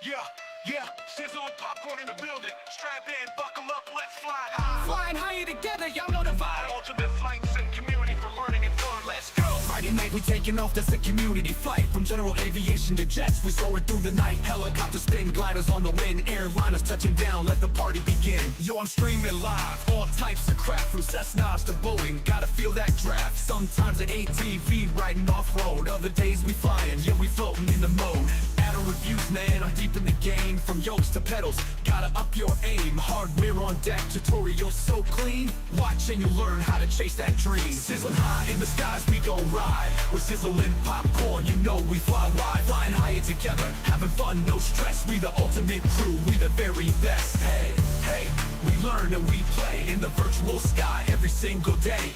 Yeah, sizzle and popcorn in the building. Strap in, buckle up, let's fly high. Flying higher together, y'all know the vibe. Ultimate flights and community for learning and fun. Let's go. Friday night, we taking off, that's a community flight. From general aviation to jets, we soaring through the night. Helicopters spin, gliders on the wind. Airliners touching down, let the party begin. Yo, I'm streaming live, all types of craft. From Cessnas to Boeing, gotta feel that draft. Sometimes an ATV riding off-road. Other days we flying, yeah, we floating in the mode. Add reviews, man, I'm deep in the game. From yokes to pedals, gotta up your aim. Hardware on deck, tutorials so clean. Watch and you'll learn how to chase that dream. Sizzling high in the skies, we gon' ride. We're sizzling popcorn, you know we fly wide. Flying higher together, having fun, no stress. We the ultimate crew, we the very best. Hey, hey, we learn and we play in the virtual sky every single day.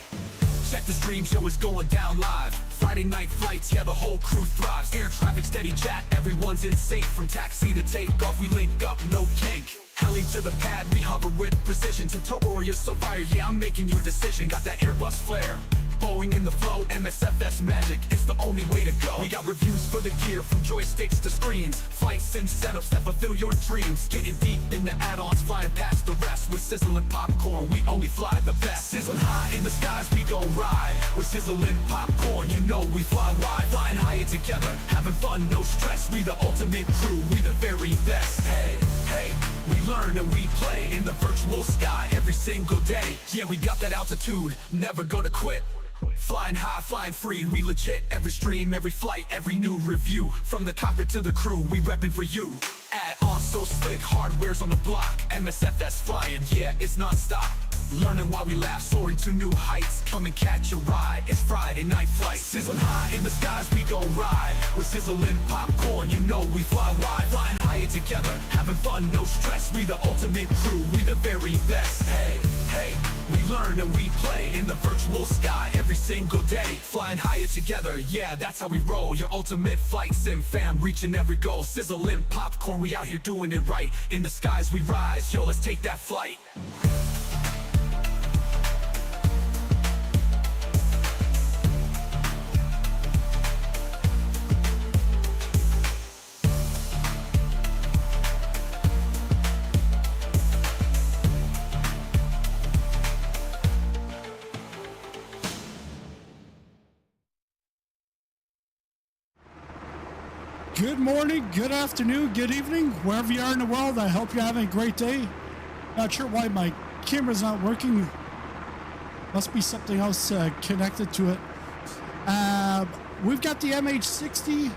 Check the stream, show is going down live. Friday night flights, yeah, the whole crew thrives. Air traffic, steady chat, everyone's in sync. From taxi to takeoff, we link up, no kink. Heli to the pad, we hover with precision. Tutorial, you're so fired, yeah, I'm making your decision. Got that Airbus flair, Boeing in the flow, MSFS magic, it's the only way to go. We got reviews for the gear, from joysticks to screens. Flights and setups that fulfill your dreams. Getting deep in the add-ons, flying past the rest. With sizzling popcorn, we only fly the best. Sizzling high in the skies, we gon' ride. We're sizzling popcorn, you know we fly wide. Flying higher together, having fun, no stress. We the ultimate crew, we the very best. Hey, hey, we learn and we play in the virtual sky every single day. Yeah, we got that altitude, never gonna quit. Flying high, flying free, we legit. Every stream, every flight, every new review. From the cockpit to the crew, we reppin' for you. Add on so slick, hardware's on the block. MSFS flying, yeah, it's non-stop. Learning while we laugh, soaring to new heights. Come and catch a ride, it's Friday night flight. Sizzling high in the skies, we gon' ride. We're sizzling popcorn, you know we fly wide. Flying higher together, having fun, no stress. We the ultimate crew, we the very best. Hey, hey, we learn and we play in the virtual sky every single day. Flying higher together, yeah, that's how we roll. Your ultimate flight sim fam, reaching every goal. Sizzling popcorn, we out here doing it right. In the skies we rise, yo, let's take that flight. Good morning, good afternoon, good evening, wherever you are in the world. I hope you're having a great day. Not sure why my camera's not working. Must be something else connected to it. We've got the MH-60.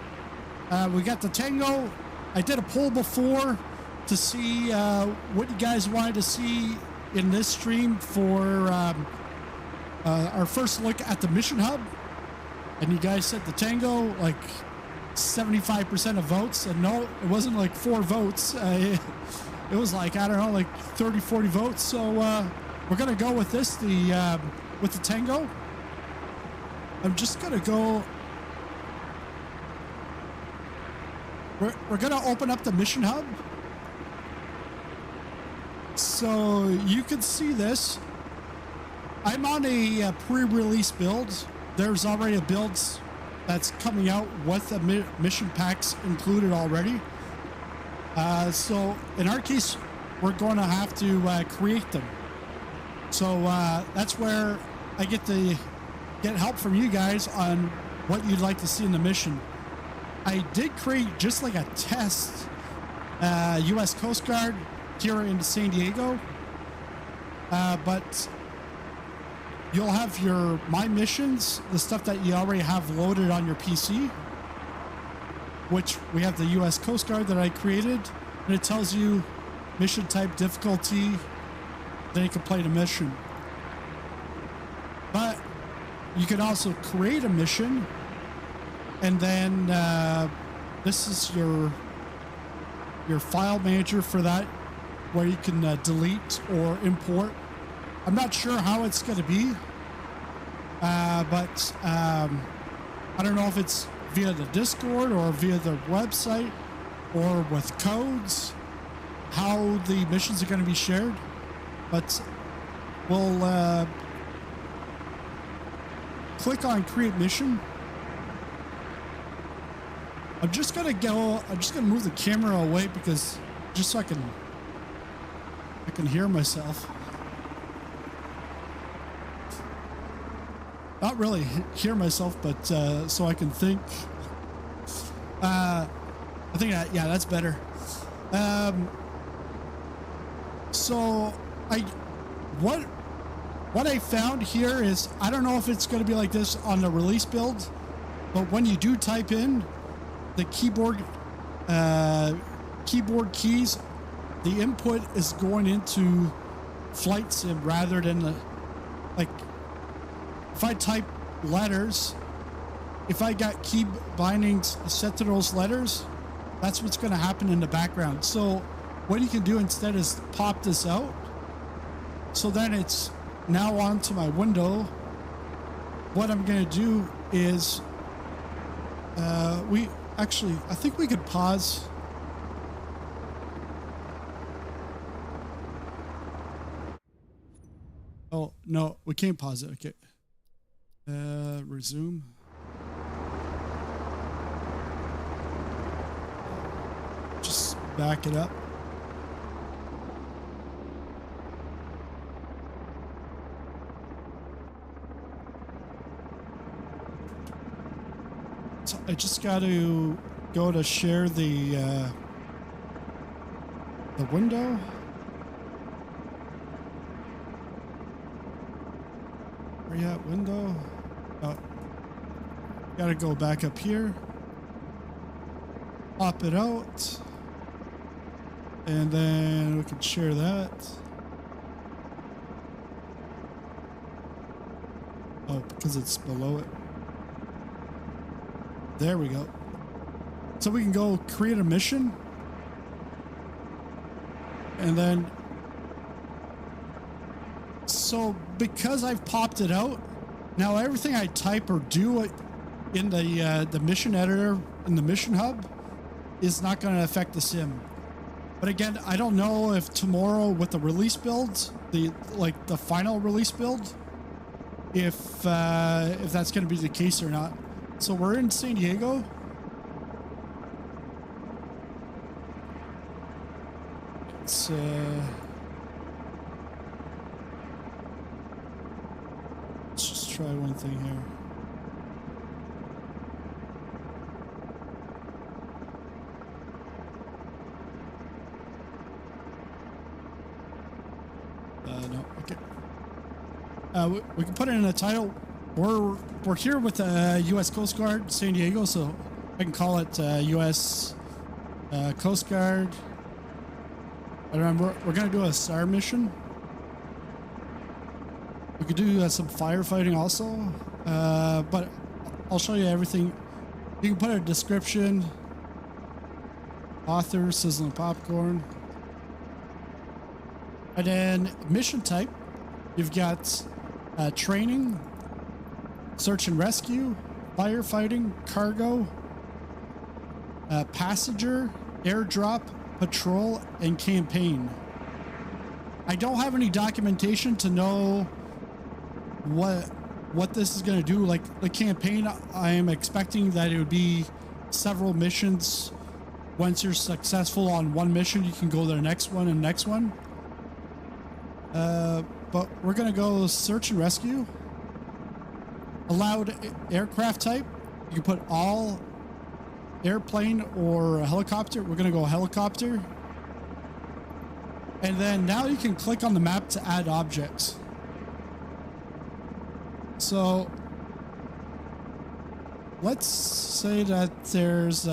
We got the Tango. I did a poll before to see what you guys wanted to see in this stream for our first look at the mission hub. And you guys said the Tango, like 75% of votes, and no, it wasn't like 4 votes. It was like, I don't know, like 30-40 votes. So we're gonna go with this, with the Tango. I'm just gonna go, we're gonna open up the mission hub so you can see this. I'm on a pre-release build. There's already a build that's coming out with the mission packs included already. So in our case, we're going to have to create them. So that's where I get to get help from you guys on what you'd like to see in the mission. I did create just like a test US Coast Guard here in San Diego, but you'll have my missions, the stuff that you already have loaded on your PC, which we have the US Coast Guard that I created, and it tells you mission type, difficulty, then you can play the mission. But you can also create a mission, and then this is your file manager for that, where you can delete or import. I'm not sure how it's going to be, but I don't know if it's via the Discord or via the website or with codes, how the missions are going to be shared. But we'll click on create mission. I'm just gonna move the camera away because just so I can hear myself. Not really hear myself, but so I can think. I think that, yeah, that's better. So what I found here is, I don't know if it's going to be like this on the release build, but when you do type in the keyboard keys, the input is going into Flight Sim rather than like if I type letters, if I got key bindings set to those letters, that's what's going to happen in the background. So what you can do instead is pop this out. So then it's now onto my window. What I'm going to do is, I think we could pause. Oh, no, we can't pause it. Okay. Resume. Just back it up. So I just got to go to share the window. Where you at, window? Oh, gotta go back up here. Pop it out. And then we can share that. Oh, because it's below it. There we go. So we can go create a mission. And then, so because I've popped it out, now everything I type or do in the mission editor, in the mission hub, is not going to affect the sim. But again, I don't know if tomorrow with the release builds, the final release build, if that's going to be the case or not. So we're in San Diego. Let's just try one thing here. No, okay. We can put it in a title. We're here with the U.S. Coast Guard, San Diego, so I can call it U.S. Coast Guard. I remember we're gonna do a SAR mission. We could do some firefighting also, but I'll show you everything. You can put a description. Author, sizzling popcorn. And then mission type, you've got training, search and rescue, firefighting, cargo, passenger, airdrop, patrol, and campaign. I don't have any documentation to know what this is going to do. Like the campaign, I am expecting that it would be several missions. Once you're successful on one mission, you can go to the next one and next one. But we're going to go search and rescue. Allowed aircraft type, you can put all airplane or helicopter. We're going to go helicopter. And then now you can click on the map to add objects. So let's say that there's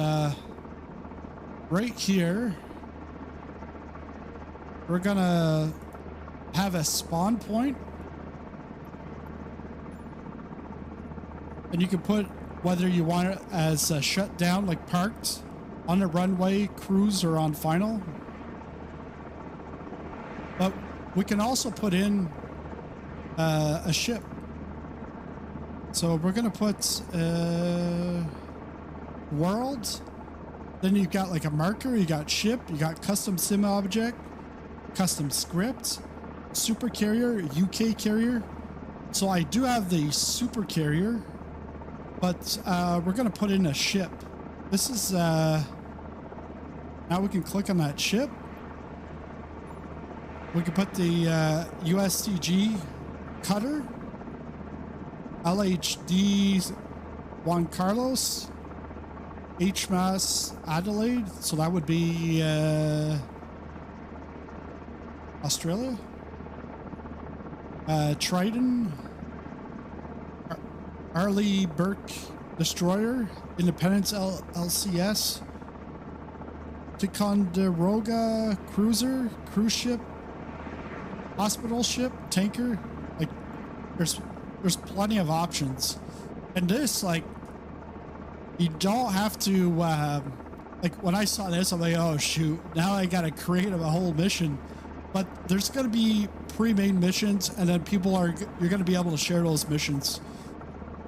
right here, we're going to have a spawn point. And you can put whether you want it as shut down, like parked, on the runway, cruise, or on final. But we can also put in a ship. So we're going to put world. Then you've got like a marker, you got ship, you got custom sim object, custom script, super carrier, UK carrier. So I do have the super carrier. But we're going to put in a ship. this is, now we can click on that ship. We can put the USCG cutter, LHD Juan Carlos, HMAS Adelaide, so that would be Australia. Triton, Arleigh Burke Destroyer, Independence LCS, Ticonderoga Cruiser, cruise ship, hospital ship, tanker. Like, there's plenty of options. And this, like, you don't have to, like, when I saw this, I'm like, oh shoot, now I gotta create a whole mission. But there's gonna be pre-made missions, and then you're gonna be able to share those missions.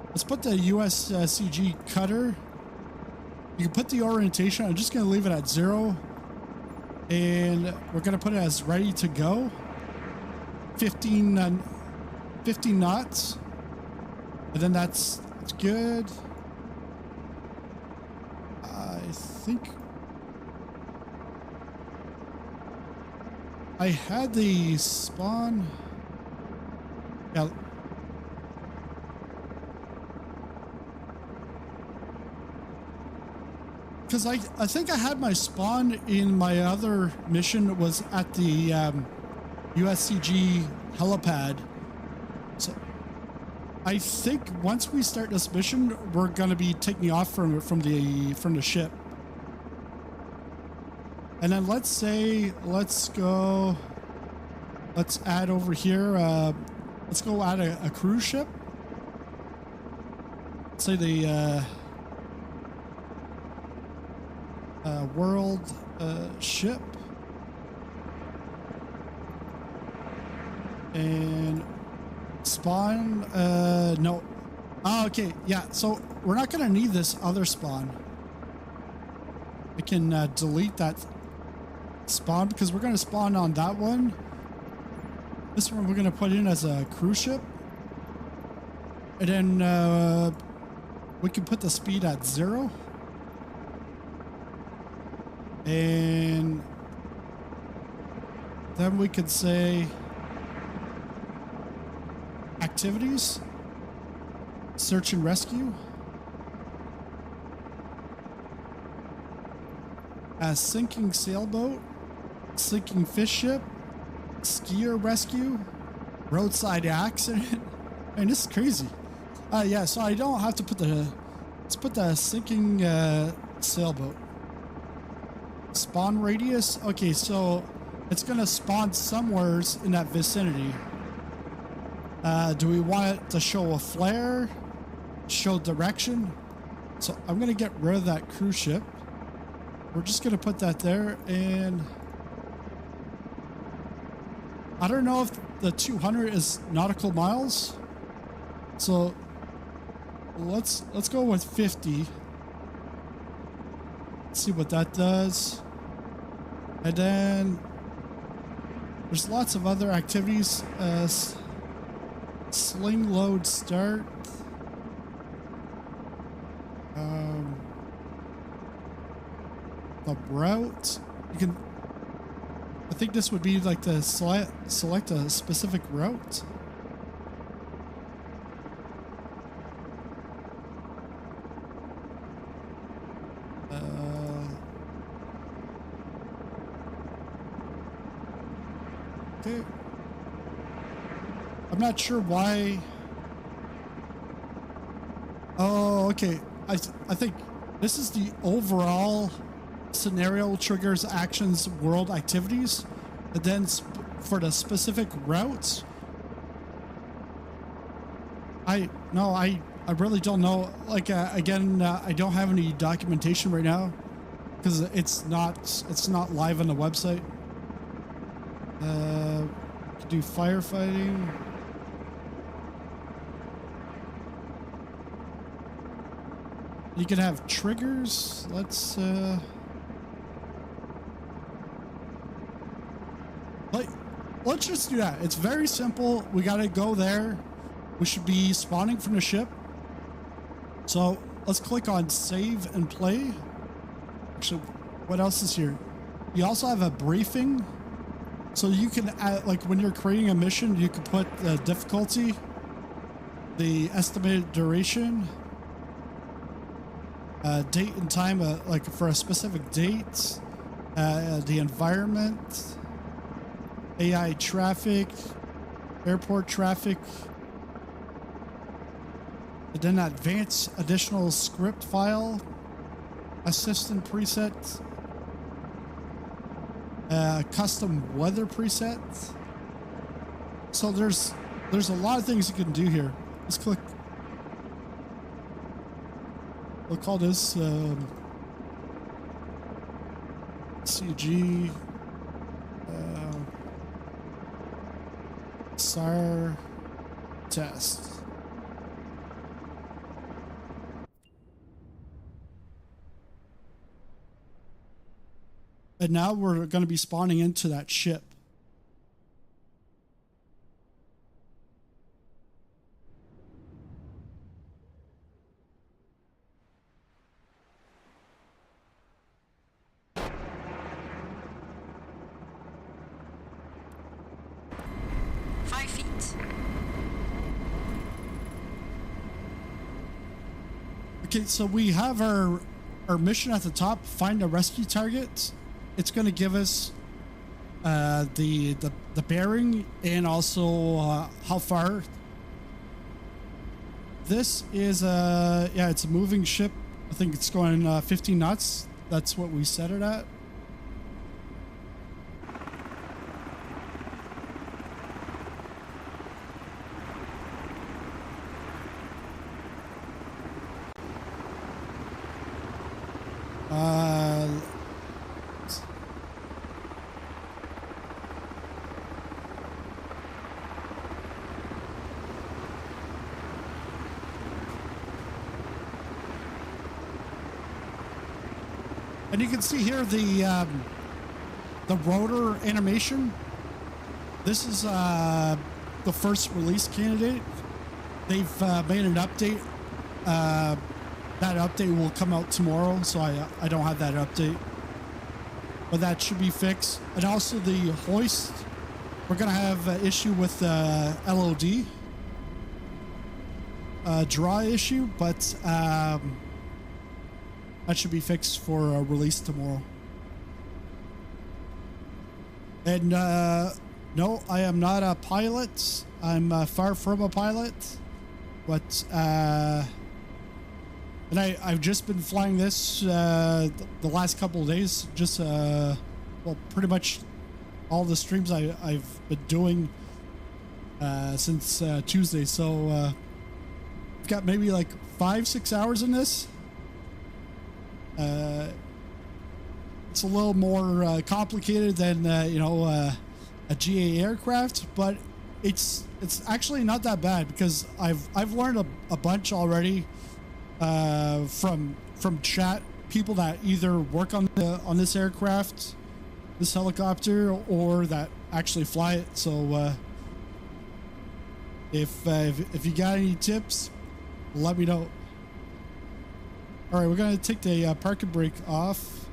Let's put the USCG cutter. You can put the orientation. I'm just gonna leave it at 0, and we're gonna put it as ready to go. 15 knots, and then that's good. I think I had the spawn. Yeah. Because I think I had my spawn in my other mission was at the USCG helipad. So I think once we start this mission, we're gonna be taking off from the ship. And then let's add over here. Let's go add a cruise ship. Let's say the world ship. And spawn, no. Oh, okay, yeah, so we're not gonna need this other spawn. I can delete that spawn because we're gonna spawn on that one. This one we're gonna put in as a cruise ship. And then we can put the speed at 0. And then we could say activities, search and rescue, sinking sailboat, sinking fish ship, skier rescue, roadside accident. Man, this is crazy. Yeah, so I don't have to put let's put the sinking sailboat. Spawn radius. Okay, so it's gonna spawn somewhere in that vicinity. Do we want it to show a flare? Show direction? So I'm gonna get rid of that cruise ship. We're just gonna put that there, and I don't know if the 200 is nautical miles. So let's go with 50. Let's see what that does. And then there's lots of other activities. Sling load start. The route. You can. I think this would be like the select a specific route. Okay. I'm not sure why. Oh, okay. I think this is the overall scenario triggers actions world activities, and then for the specific routes. I really don't know. Like again, I don't have any documentation right now because it's not live on the website. Do firefighting. You can have triggers. Let's just do that. It's very simple. We gotta go there. We should be spawning from the ship. So let's click on save and play. Actually, what else is here? You also have a briefing. So you can add, like when you're creating a mission, you can put the difficulty, the estimated duration, date and time, like for a specific date, the environment, AI traffic, airport traffic, and then advanced additional script file, assistant preset, custom weather preset. So there's a lot of things you can do here. Let's click. We'll call this CG SAR test. And now we're going to be spawning into that ship. Okay, so we have our mission at the top, find a rescue target. It's going to give us the bearing and also how far. This is yeah, it's a moving ship. I think it's going 15 knots. That's what we set it at. And you can see here the rotor animation. This is the first release candidate. They've made an update. That update will come out tomorrow, so I don't have that update. But that should be fixed. And also the hoist, we're going to have an issue with LOD. Draw issue, but that should be fixed for a release tomorrow. And no, I am not a pilot. I'm far from a pilot. But and I've just been flying this the last couple of days. Just well, pretty much all the streams I've been doing since Tuesday. So I've got maybe like 5-6 hours in this. It's a little more complicated than you know, a GA aircraft, but it's actually not that bad because I've learned a bunch already from chat, people that either work on this aircraft, this helicopter, or that actually fly it. So if you got any tips, let me know. All right, we're going to take the parking brake off.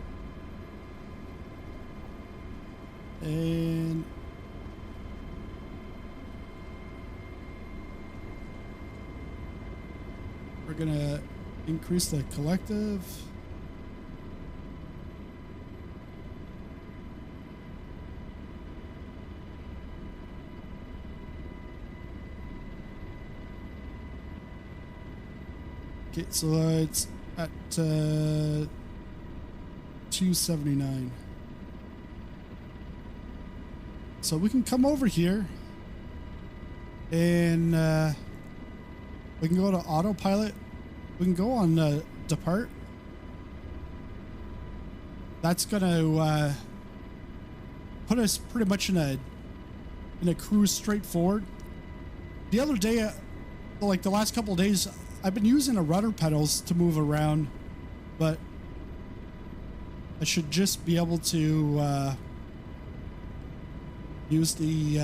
And we're going to increase the collective. Okay, so it's at 279. So we can come over here and we can go to autopilot. We can go on depart. That's gonna put us pretty much in a cruise straight forward. The other day, like the last couple of days, I've been using the rudder pedals to move around, but I should just be able to use the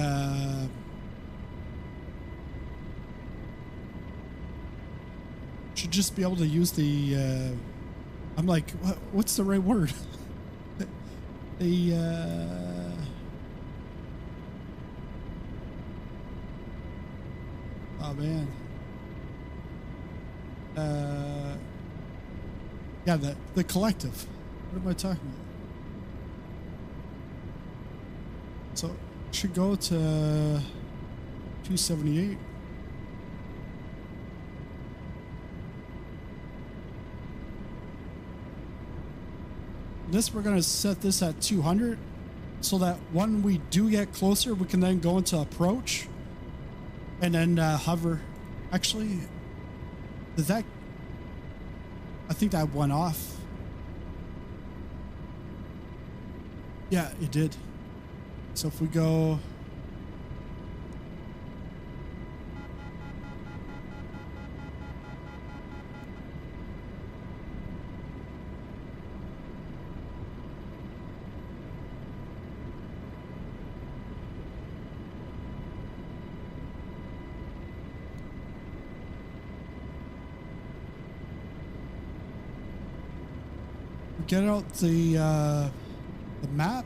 should just be able to use the I'm like, what's the right word? The oh man. Yeah, the collective. What am I talking about? So should go to 278. This, we're going to set this at 200 so that when we do get closer, we can then go into approach and then hover. Actually, did that, I think that went off. Yeah, it did. So if we go, get out the map.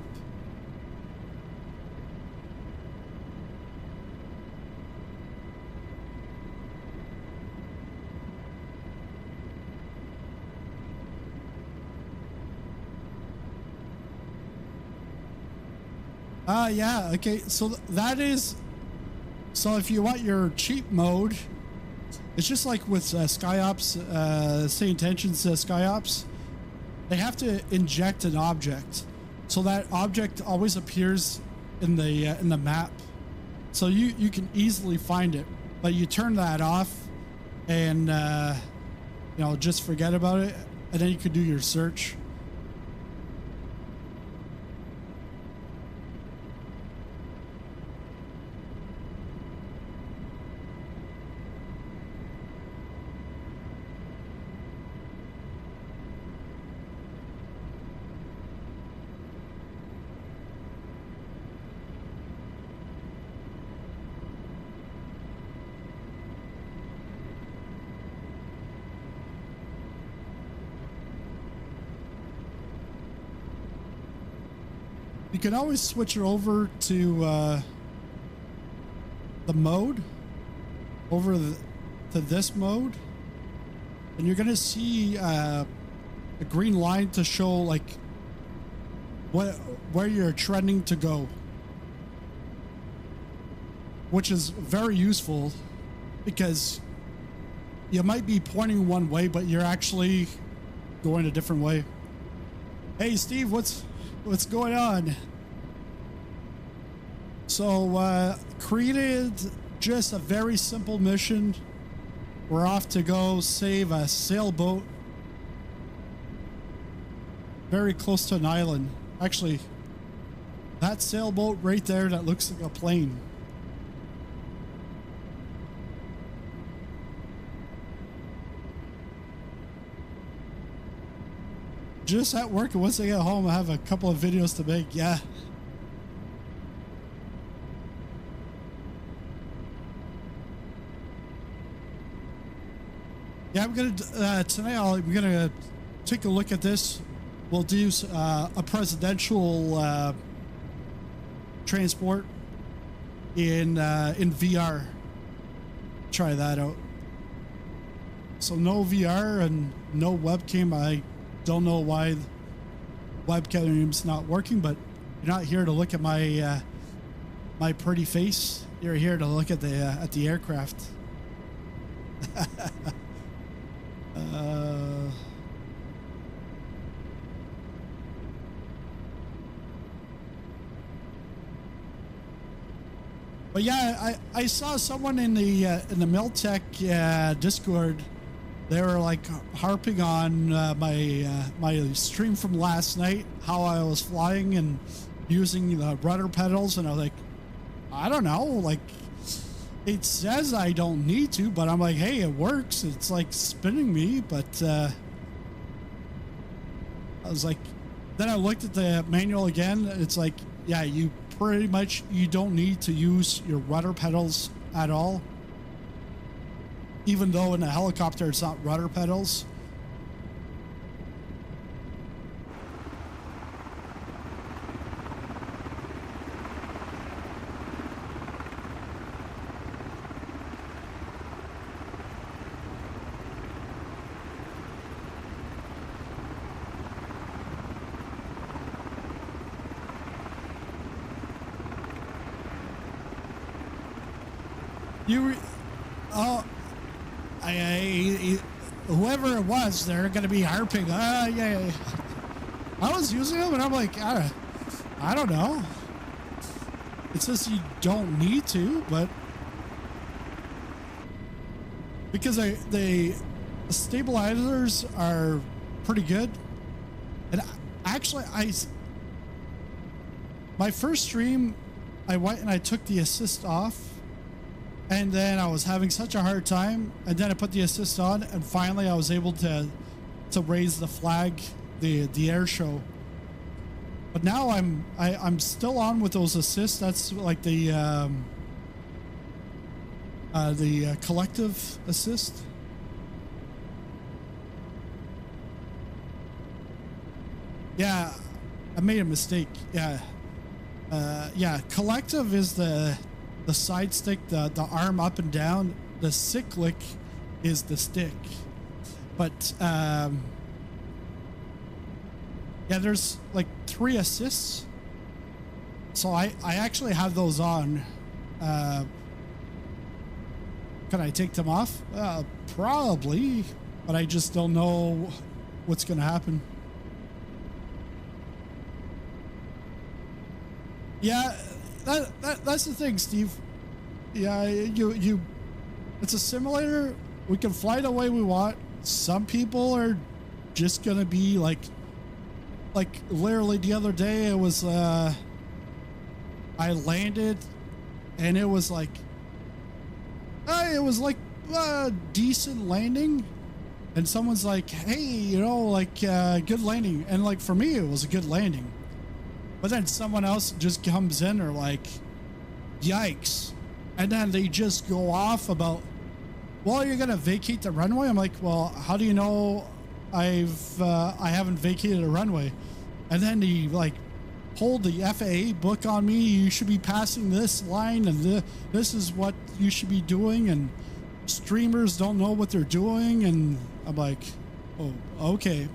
Yeah, okay, so that is, so if you want your cheap mode, it's just like with SkyOps, Say Intentions SkyOps, they have to inject an object, so that object always appears in the map, so you can easily find it, but you turn that off and you know, just forget about it, and then you can do your search. You can always switch it over to the mode, to this mode, and you're gonna see a green line to show like where you're trending to go, which is very useful because you might be pointing one way, but you're actually going a different way. Hey Steve, what's going on? So created just a very simple mission. We're off to go save a sailboat very close to an island. Actually, that sailboat right there, that looks like a plane. Just at work, and once I get home, I have a couple of videos to make. Yeah. Yeah, I'm gonna tonight. I'm gonna take a look at this. We'll do a presidential transport in VR. Try that out. So no VR and no webcam. I don't know why webcam's not working, but you're not here to look at my my pretty face. You're here to look at the aircraft. But yeah, I saw someone in the Miltech Discord. They were like harping on my stream from last night, how I was flying and using the rudder pedals, and I was like, I don't know, like it says I don't need to, but I'm like, hey, it works. It's like spinning me, but I was like, then I looked at the manual again. It's like, yeah, you pretty much, you don't need to use your rudder pedals at all. Even though in a helicopter it's not rudder pedals. You, oh, whoever it was, they're gonna be harping. Yeah. I was using them, and I'm like, I don't know. It says you don't need to, but because the stabilizers are pretty good, and actually, my first stream, I went and I took the assist off. And then I was having such a hard time, and then I put the assist on, and finally I was able to raise the flag, the air show. But now I'm still on with those assists. That's like the collective assist. Yeah, I made a mistake. Yeah, collective is the side stick, the arm up and down. The cyclic is the stick. But yeah, there's like 3 assists. So I actually have those on. Can I take them off? Probably, but I just don't know what's gonna happen. Yeah, that's the thing, Steve. Yeah, you it's a simulator. We can fly the way we want. Some people are just gonna be like literally the other day it was I landed and it was like a decent landing, and someone's like, hey, you know, like good landing, and like for me it was a good landing. But then someone else just comes in or like, yikes. And then they just go off about, well, you're going to vacate the runway? I'm like, well, how do you know I haven't vacated a runway? And then he like pulled the FAA book on me. You should be passing this line, and this is what you should be doing. And streamers don't know what they're doing. And I'm like, oh, okay.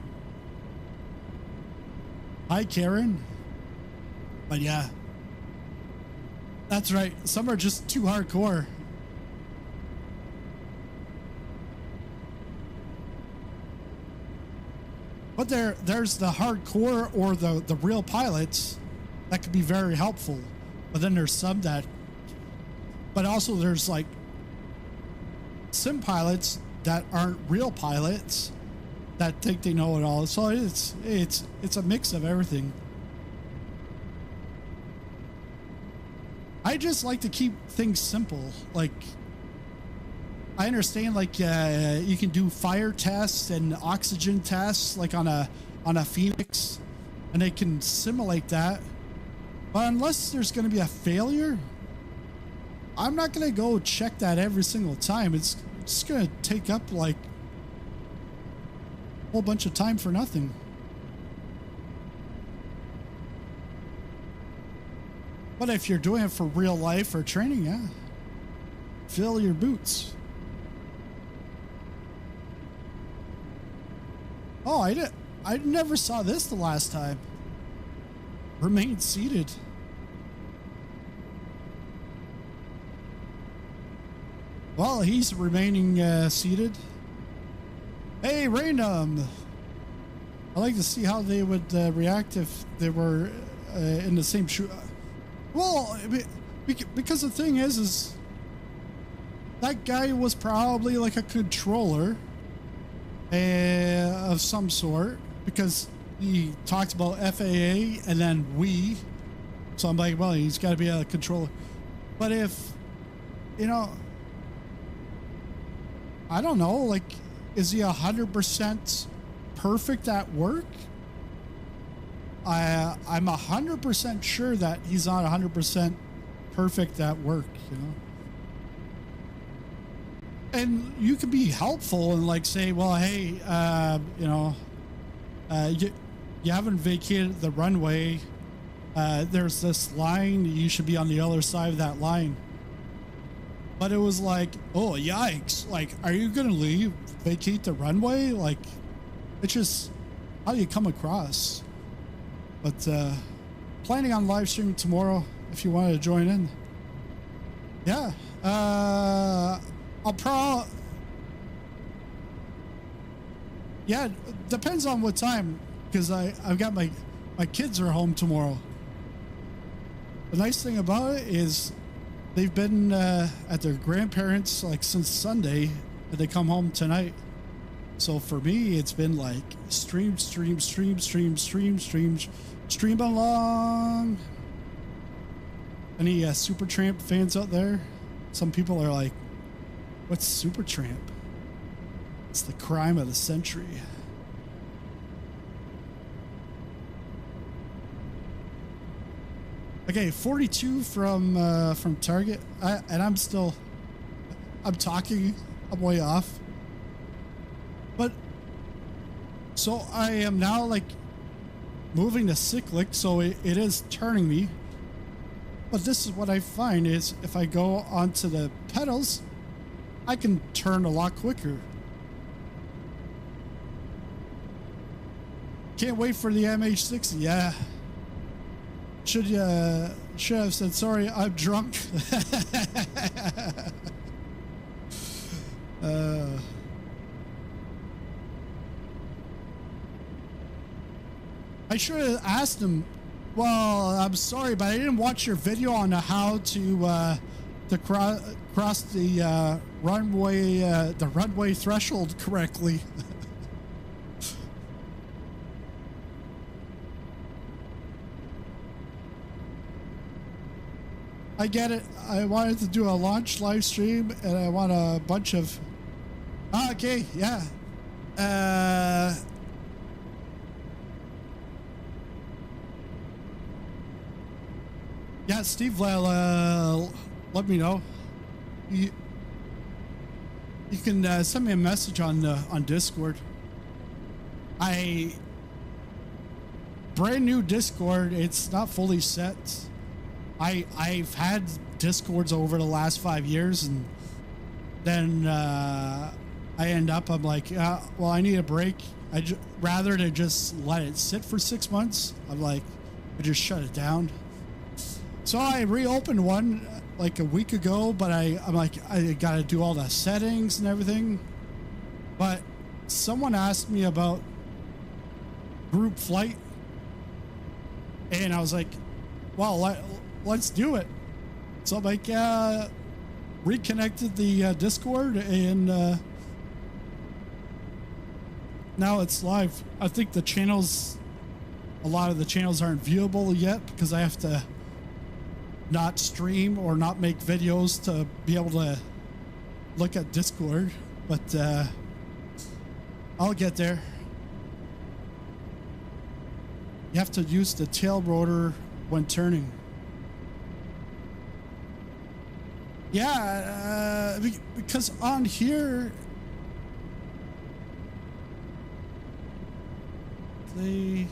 Hi, Karen. But yeah, that's right. Some are just too hardcore. But there's the hardcore or the real pilots that could be very helpful. But then there's some that, but also there's like sim pilots that aren't real pilots that think they know it all. So it's a mix of everything. I just like to keep things simple. Like, I understand, like, you can do fire tests and oxygen tests, like on a Phoenix, and they can simulate that. But unless there's going to be a failure, I'm not going to go check that every single time. It's just going to take up like a whole bunch of time for nothing. But if you're doing it for real life or training, yeah, fill your boots. Oh, I never saw this the last time. Remain seated. Well, he's remaining seated. Hey, Random. I'd like to see how they would react if they were in the same shoe. Well, because the thing is that guy was probably like a controller of some sort, because he talked about FAA and then we. So I'm like, well, he's got to be a controller. But if, you know, I don't know, like, is he 100% perfect at work? I'm 100% sure that he's not 100% perfect at work, you know. And you can be helpful and like say, well, hey, you know, you haven't vacated the runway. There's this line. You should be on the other side of that line. But it was like, oh, yikes. Like, are you going to vacate the runway? Like, it's just how you come across. But planning on live streaming tomorrow if you wanted to join in. Yeah, I'll yeah, depends on what time, because I've got my kids are home tomorrow. The nice thing about it is they've been at their grandparents like since Sunday, and they come home tonight. So for me, it's been like stream along. Any Supertramp fans out there? Some people are like, what's Supertramp? It's the crime of the century. Okay, 42 from Target, and I'm talking. I'm way off. But so I am now like moving to cyclic, so it is turning me. But this is what I find is if I go onto the pedals, I can turn a lot quicker. Can't wait for the MH-60. Yeah. Should have said, sorry, I'm drunk. I should have asked him, well, I'm sorry, but I didn't watch your video on how to cross the runway threshold correctly. I get it. I wanted to do a launch live stream, and I want a bunch of... okay, yeah. Yeah, Steve, let me know. You can send me a message on Discord. Brand new Discord. It's not fully set. I've had Discords over the last 5 years, and then I end up, I'm like, well, I need a break. Rather than just let it sit for 6 months, I'm like, I just shut it down. So I reopened one like a week ago, but I'm like, I got to do all the settings and everything. But someone asked me about group flight, and I was like, well, let's do it. So I'm like, reconnected the Discord, and now it's live. I think a lot of the channels aren't viewable yet because I have to not stream or not make videos to be able to look at Discord, but I'll get there. You have to use the tail rotor when turning. Yeah, because on here the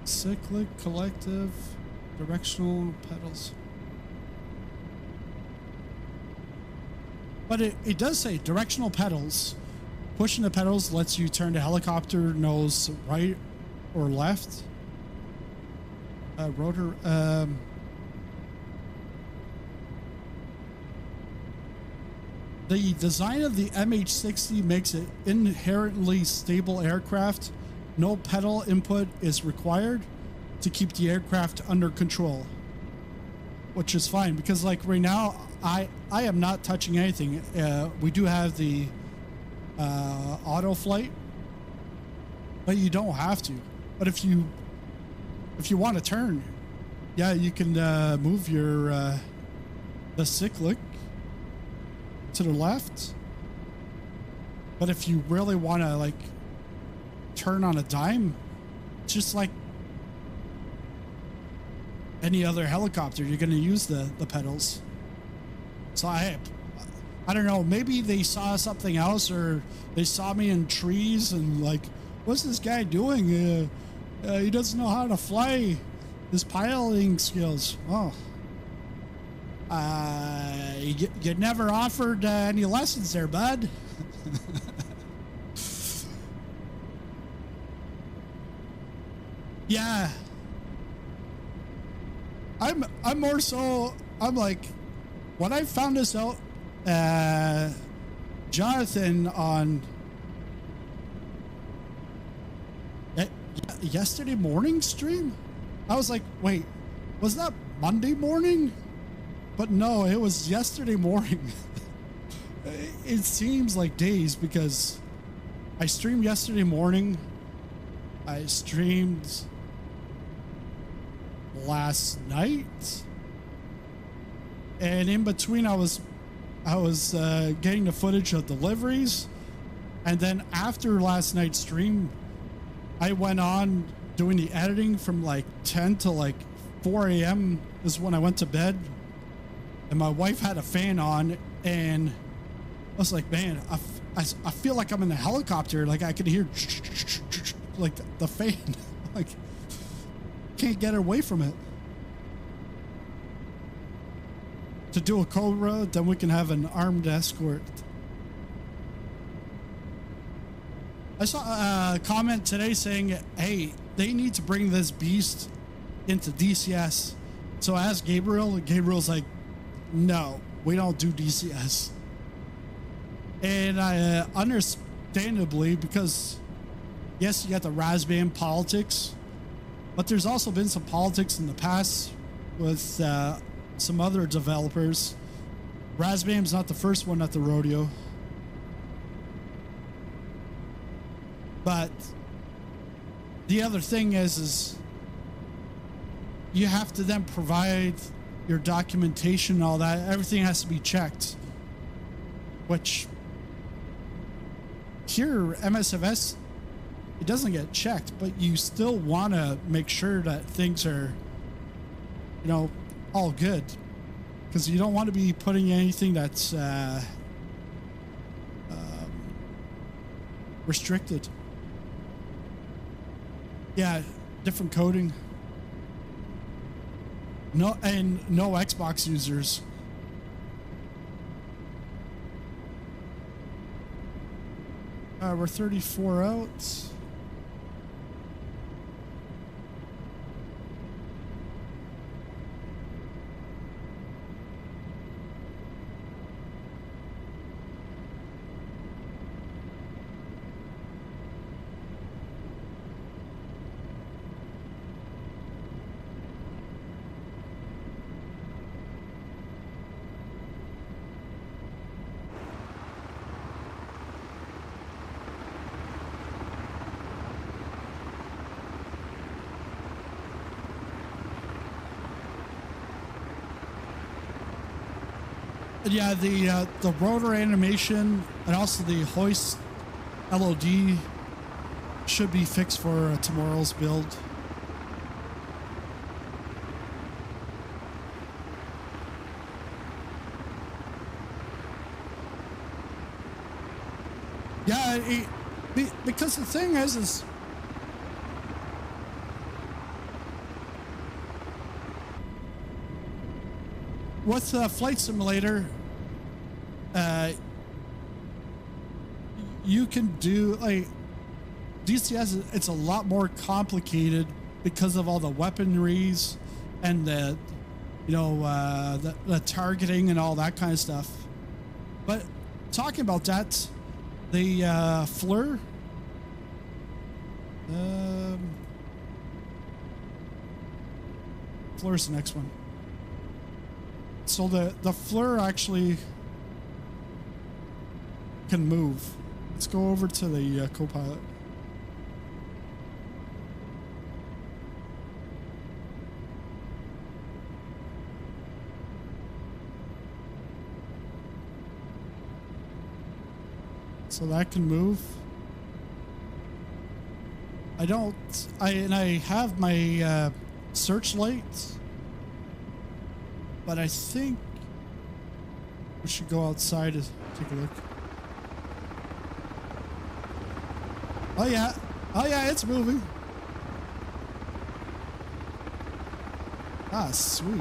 cyclic, collective, directional pedals. But it does say directional pedals. Pushing the pedals lets you turn the helicopter nose right or left. Rotor. The design of the MH-60 makes it inherently stable aircraft. No pedal input is required to keep the aircraft under control, which is fine because like right now I am not touching anything. We do have the auto flight, but you don't have to. But if you want to turn, yeah, you can move your the cyclic to the left. But if you really want to like turn on a dime, just like any other helicopter, you're going to use the pedals. So I don't know, maybe they saw something else, or they saw me in trees and like, what's this guy doing? He doesn't know how to fly. His piloting skills. Oh, you never offered any lessons there, bud. Yeah, I'm more so I'm like, when I found this out, Jonathan on yesterday morning stream, I was like, wait, was that Monday morning? But no, it was yesterday morning. It seems like days because I streamed yesterday morning. I streamed last night, and in between I was getting the footage of deliveries, and then after last night's stream I went on doing the editing from like 10 to like 4 a.m. is when I went to bed, and my wife had a fan on, and I was like, man, I feel like I'm in a helicopter. Like I could hear like the fan. Like can't get away from it. To do a Cobra, then we can have an armed escort. I saw a comment today saying, hey, they need to bring this beast into DCS. So I asked Gabriel, and Gabriel's like, no, we don't do DCS. And I understandably, because yes, you got the Razbam politics, but there's also been some politics in the past with some other developers. Razbam's not the first one at the rodeo. But the other thing is you have to then provide your documentation and all that. Everything has to be checked, which here MSFS, it doesn't get checked, but you still want to make sure that things are, you know, all good, because you don't want to be putting anything that's restricted. Yeah, different coding. No, and no Xbox users. We're 34 out. Yeah, the rotor animation and also the hoist LOD should be fixed for tomorrow's build. Yeah, because the thing is with Flight Simulator, you can do like DCS. It's a lot more complicated because of all the weaponries and the, you know, the targeting and all that kind of stuff. But talking about that, the FLIR. FLIR's the next one. So the FLIR actually can move. Let's go over to the co-pilot. So that can move. I have my searchlight, but I think we should go outside and take a look. Oh yeah, it's moving. Ah, sweet.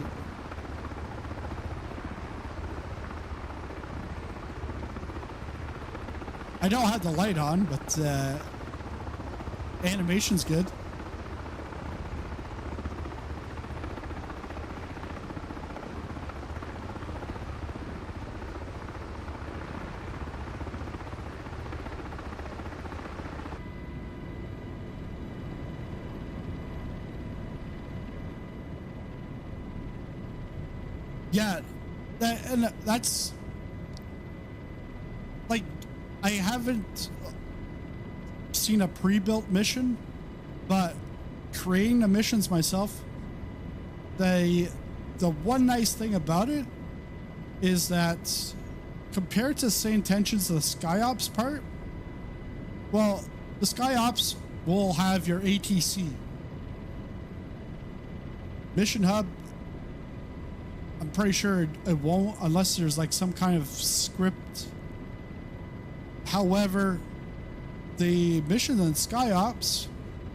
I don't have the light on, but animation's good. Yeah, that's like, I haven't seen a pre-built mission, but creating the missions myself, the one nice thing about it is that compared to say intentions of the SkyOps part, well, the SkyOps will have your ATC. Mission Hub, I'm pretty sure it won't unless there's like some kind of script. However, the mission in SkyOps,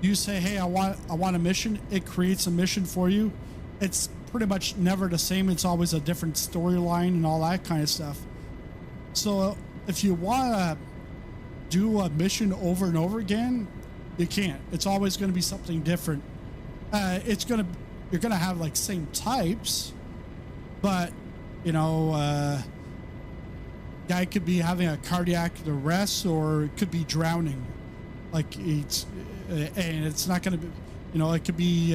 you say, hey, I want a mission, it creates a mission for you. It's pretty much never the same. It's always a different storyline and all that kind of stuff. So if you want to do a mission over and over again, you can't. It's always going to be something different. You're going to have like same types, but you know, guy could be having a cardiac arrest, or it could be drowning. Like and it's not going to be, you know, it could be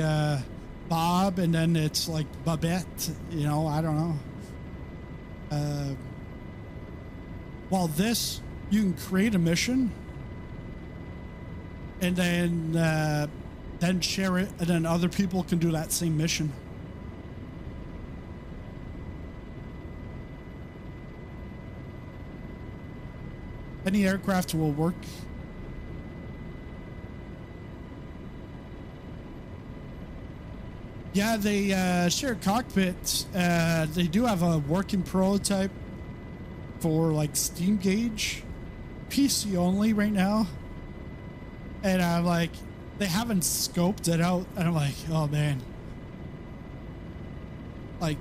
Bob, and then it's like Babette, you know, I don't know. While this, you can create a mission and then share it, and then other people can do that same mission. Any aircraft will work. Yeah, they share cockpits. They do have a working prototype for like Steam Gauge, PC only right now. And I'm like, they haven't scoped it out, and I'm like, oh man. Like,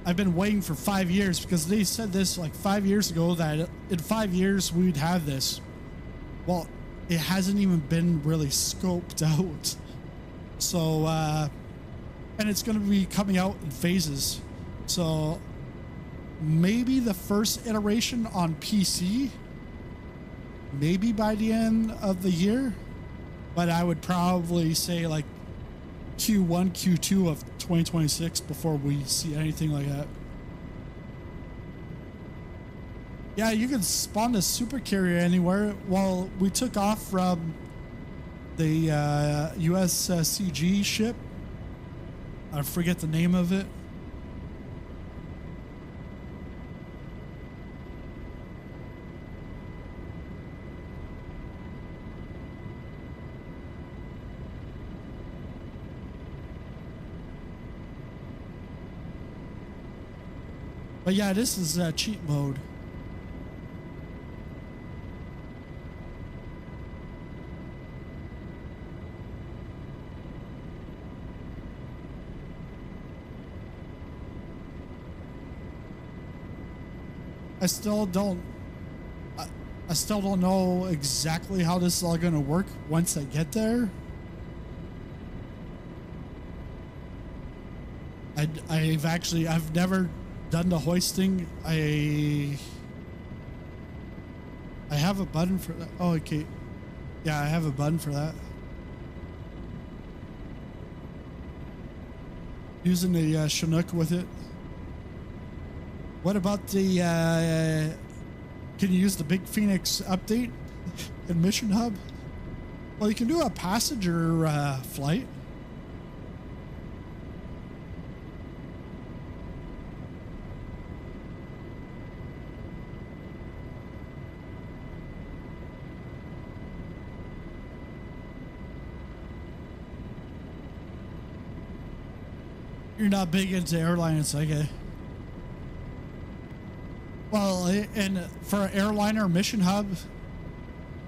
I've been waiting for 5 years, because they said this like 5 years ago that in 5 years we'd have this. Well, it hasn't even been really scoped out. So, and it's going to be coming out in phases. So maybe the first iteration on PC, maybe by the end of the year, but I would probably say like Q1, Q2 of 2026 before we see anything like that. Yeah, you can spawn the super carrier anywhere. Well, we took off from the USCG ship. I forget the name of it. But yeah, this is cheat mode. I still don't know exactly how this is all going to work once I get there. I've never done the hoisting. I have a button for that. Oh, okay. Yeah, I have a button for that. Using the Chinook with it. What about the, can you use the Big Phoenix update in Mission Hub? Well, you can do a passenger flight. You're not big into airlines, okay? Well, and for an airliner Mission Hub,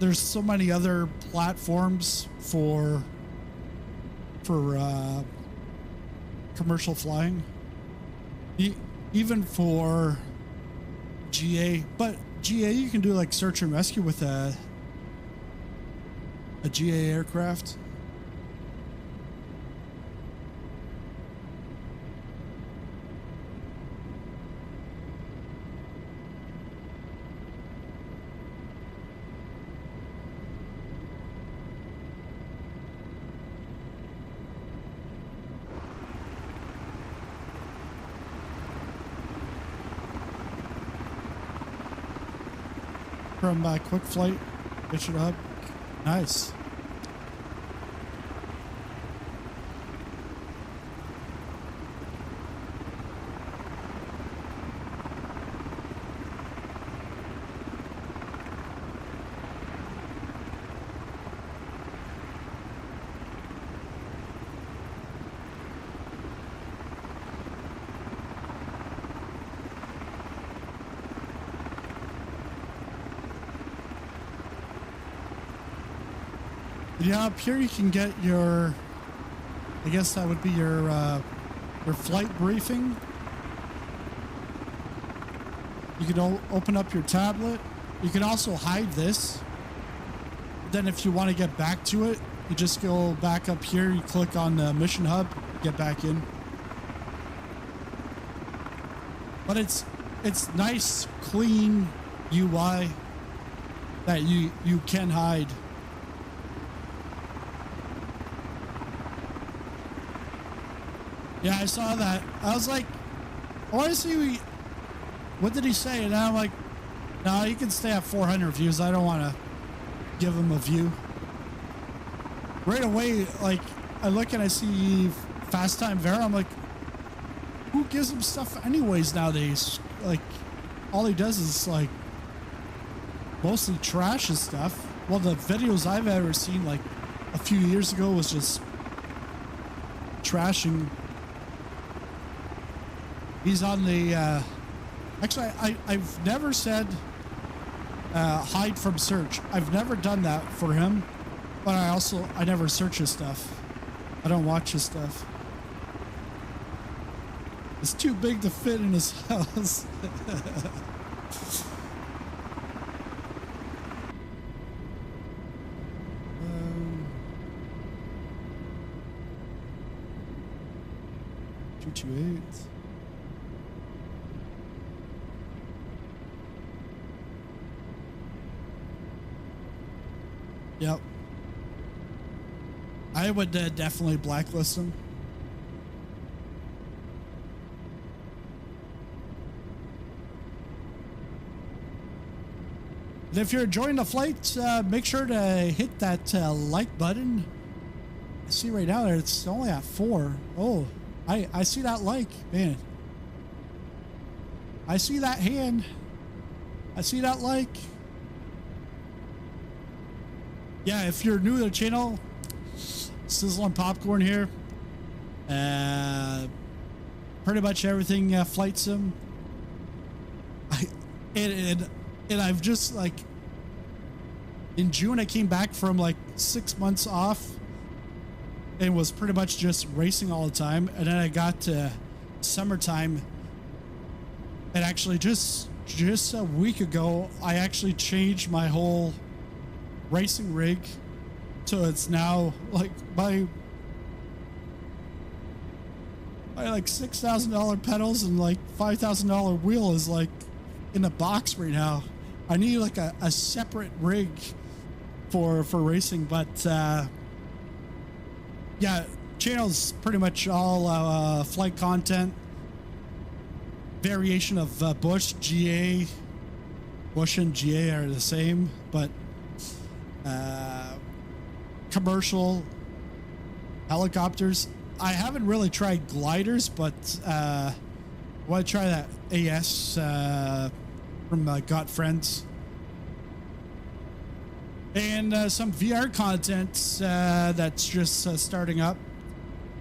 there's so many other platforms for commercial flying, even for GA. But GA, you can do like search and rescue with a GA aircraft. from Quick Flight Mission Hub. Nice. Yeah, up here you can get your, I guess that would be your flight briefing. You can open up your tablet. You can also hide this. Then if you want to get back to it, you just go back up here, you click on the Mission Hub, get back in. But it's nice, clean UI that you can hide. Yeah, I saw that. I was like, I want to see what did he say? And I'm like, no, you can stay at 400 views. I don't want to give him a view. Right away, like, I look and I see Fast Time Vera. I'm like, who gives him stuff anyways nowadays? Like, all he does is, like, mostly trash and stuff. Well, the videos I've ever seen, like, a few years ago was just trashing. He's on the, actually, I've never said hide from search. I've never done that for him, but I never search his stuff. I don't watch his stuff. It's too big to fit in his house. $228. Yep. I would definitely blacklist him. And if you're enjoying the flight, make sure to hit that like button. I see right now it's only at 4. Oh, I see that like, man. I see that hand. I see that like. Yeah, if you're new to the channel, Sizzle and Popcorn here. Pretty much everything flight sim. And I've just, like, in June I came back from like 6 months off and was pretty much just racing all the time. And then I got to summertime, and actually just a week ago I actually changed my whole racing rig, so it's now like my like $6,000 pedals and like $5,000 wheel is like in a box right now. I need like a separate rig for racing, but yeah, channel's pretty much all flight content, variation of Bush. GA, Bush and GA are the same, but commercial helicopters. I haven't really tried gliders, but I want to try that AS from Got Friends, and some VR content that's just starting up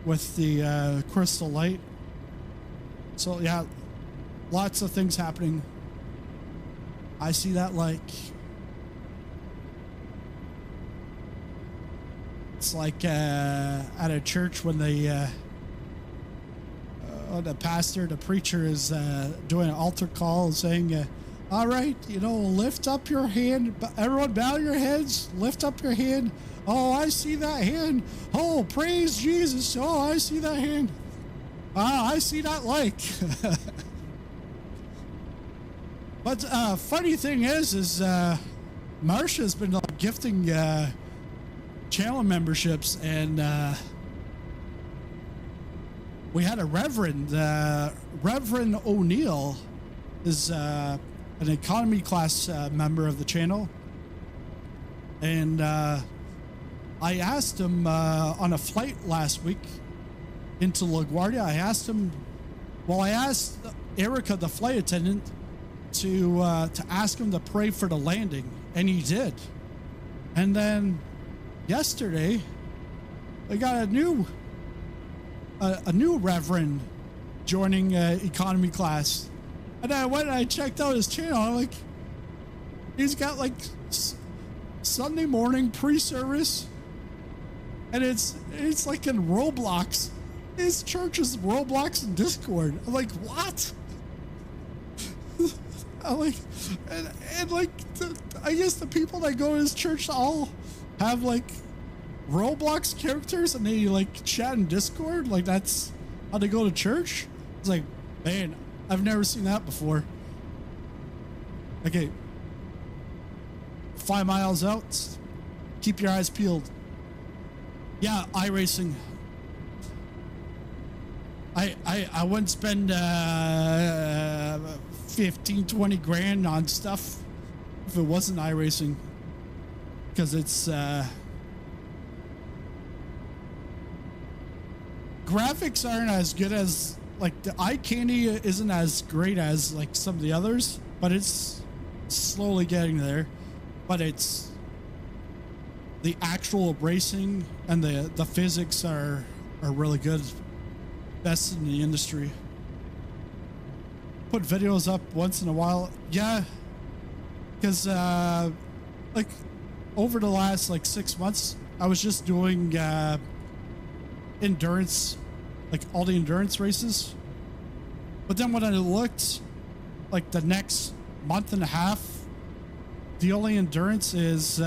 with the Crystal Light. So yeah, lots of things happening. I see that like. It's like at a church when the pastor, the preacher is doing an altar call saying, all right, you know, lift up your hand. Everyone bow your heads. Lift up your hand. Oh, I see that hand. Oh, praise Jesus. Oh, I see that hand. Ah, I see that like. But funny thing is Marsha's been gifting channel memberships, and we had a Reverend O'Neill is an economy class member of the channel, and I asked him on a flight last week into LaGuardia. I asked Erica, the flight attendant, to ask him to pray for the landing, and he did. And then yesterday, I got a new reverend joining economy class, and I went and I checked out his channel. I'm like, he's got like Sunday morning pre-service, and it's like in Roblox. His church is Roblox and Discord. I'm like, what? I'm like, and like, I guess the people that go to his church all have like Roblox characters, and they like chat in Discord. Like, that's how they go to church. It's like, man, I've never seen that before. Okay, 5 miles out. Keep your eyes peeled. Yeah, iRacing. I wouldn't spend 15-20 grand on stuff if it wasn't iRacing, because it's graphics aren't as good as, like, the eye candy isn't as great as like some of the others, but it's slowly getting there. But it's the actual racing and the physics are really good. Best in the industry. Put videos up once in a while. Yeah, because like over the last like 6 months, I was just doing endurance, like all the endurance races. But then when I looked, like the next month and a half, the only endurance is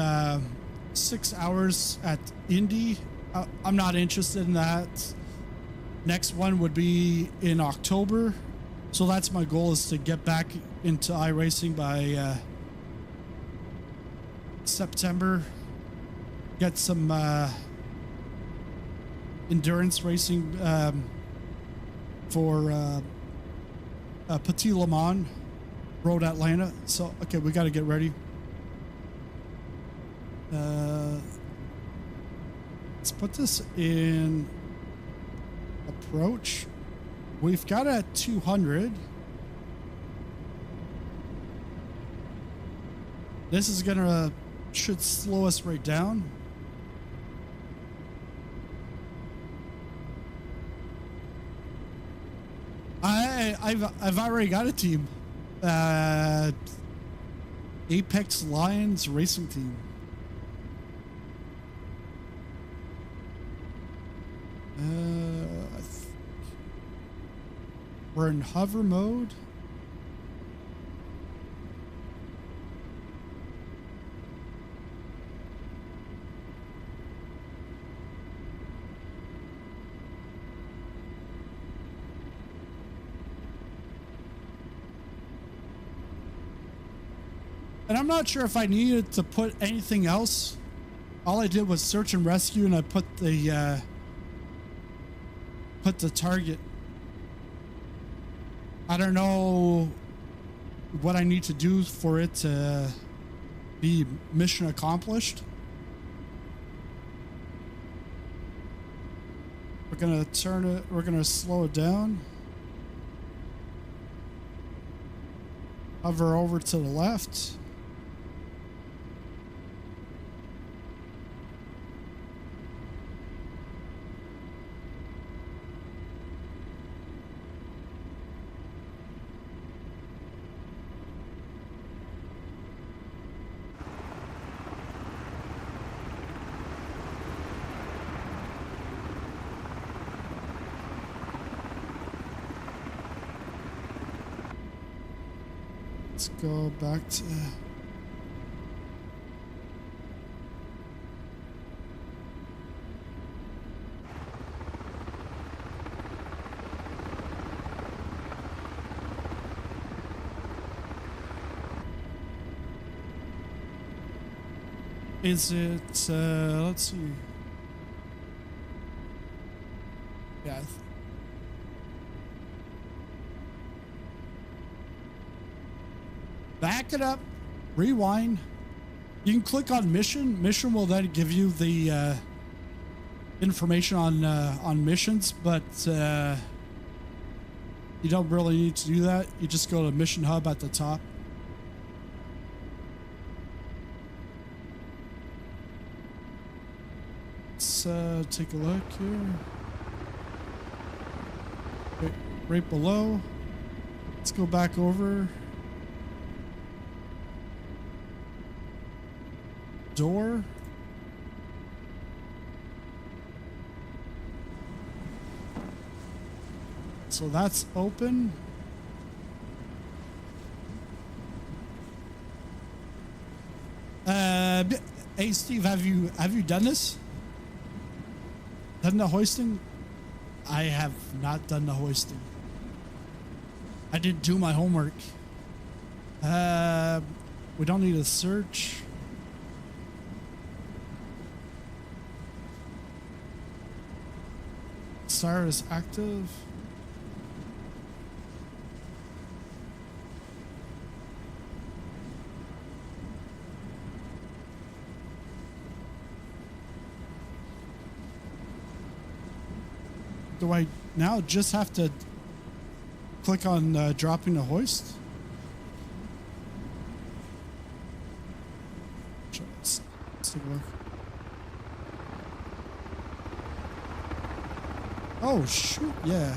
6 hours at Indy. I'm not interested in that. Next one would be in October. So that's my goal, is to get back into iRacing by September. Get some endurance racing for Petit Le Mans, Road Atlanta. So, okay, we got to get ready. Let's put this in approach. We've got at 200. This is gonna should slow us right down. I've already got a team. Apex Lions Racing Team. We're in hover mode. And I'm not sure if I needed to put anything else. All I did was search and rescue, and I put the target. I don't know what I need to do for it to be mission accomplished. We're gonna turn it, we're gonna slow it down. Hover over to the left. Let's go back to... Is it, let's see. Yeah. Back it up, rewind. You can click on mission. Mission will then give you the information on missions, but you don't really need to do that. You just go to Mission Hub at the top. Let's take a look here. Right below. Let's go back over. Door. So that's open. Hey Steve, have you done this? Done the hoisting? I have not done the hoisting. I didn't do my homework. We don't need a search. Star is active. Do I now just have to click on dropping the hoist? Let's take a look. Oh, shoot, yeah.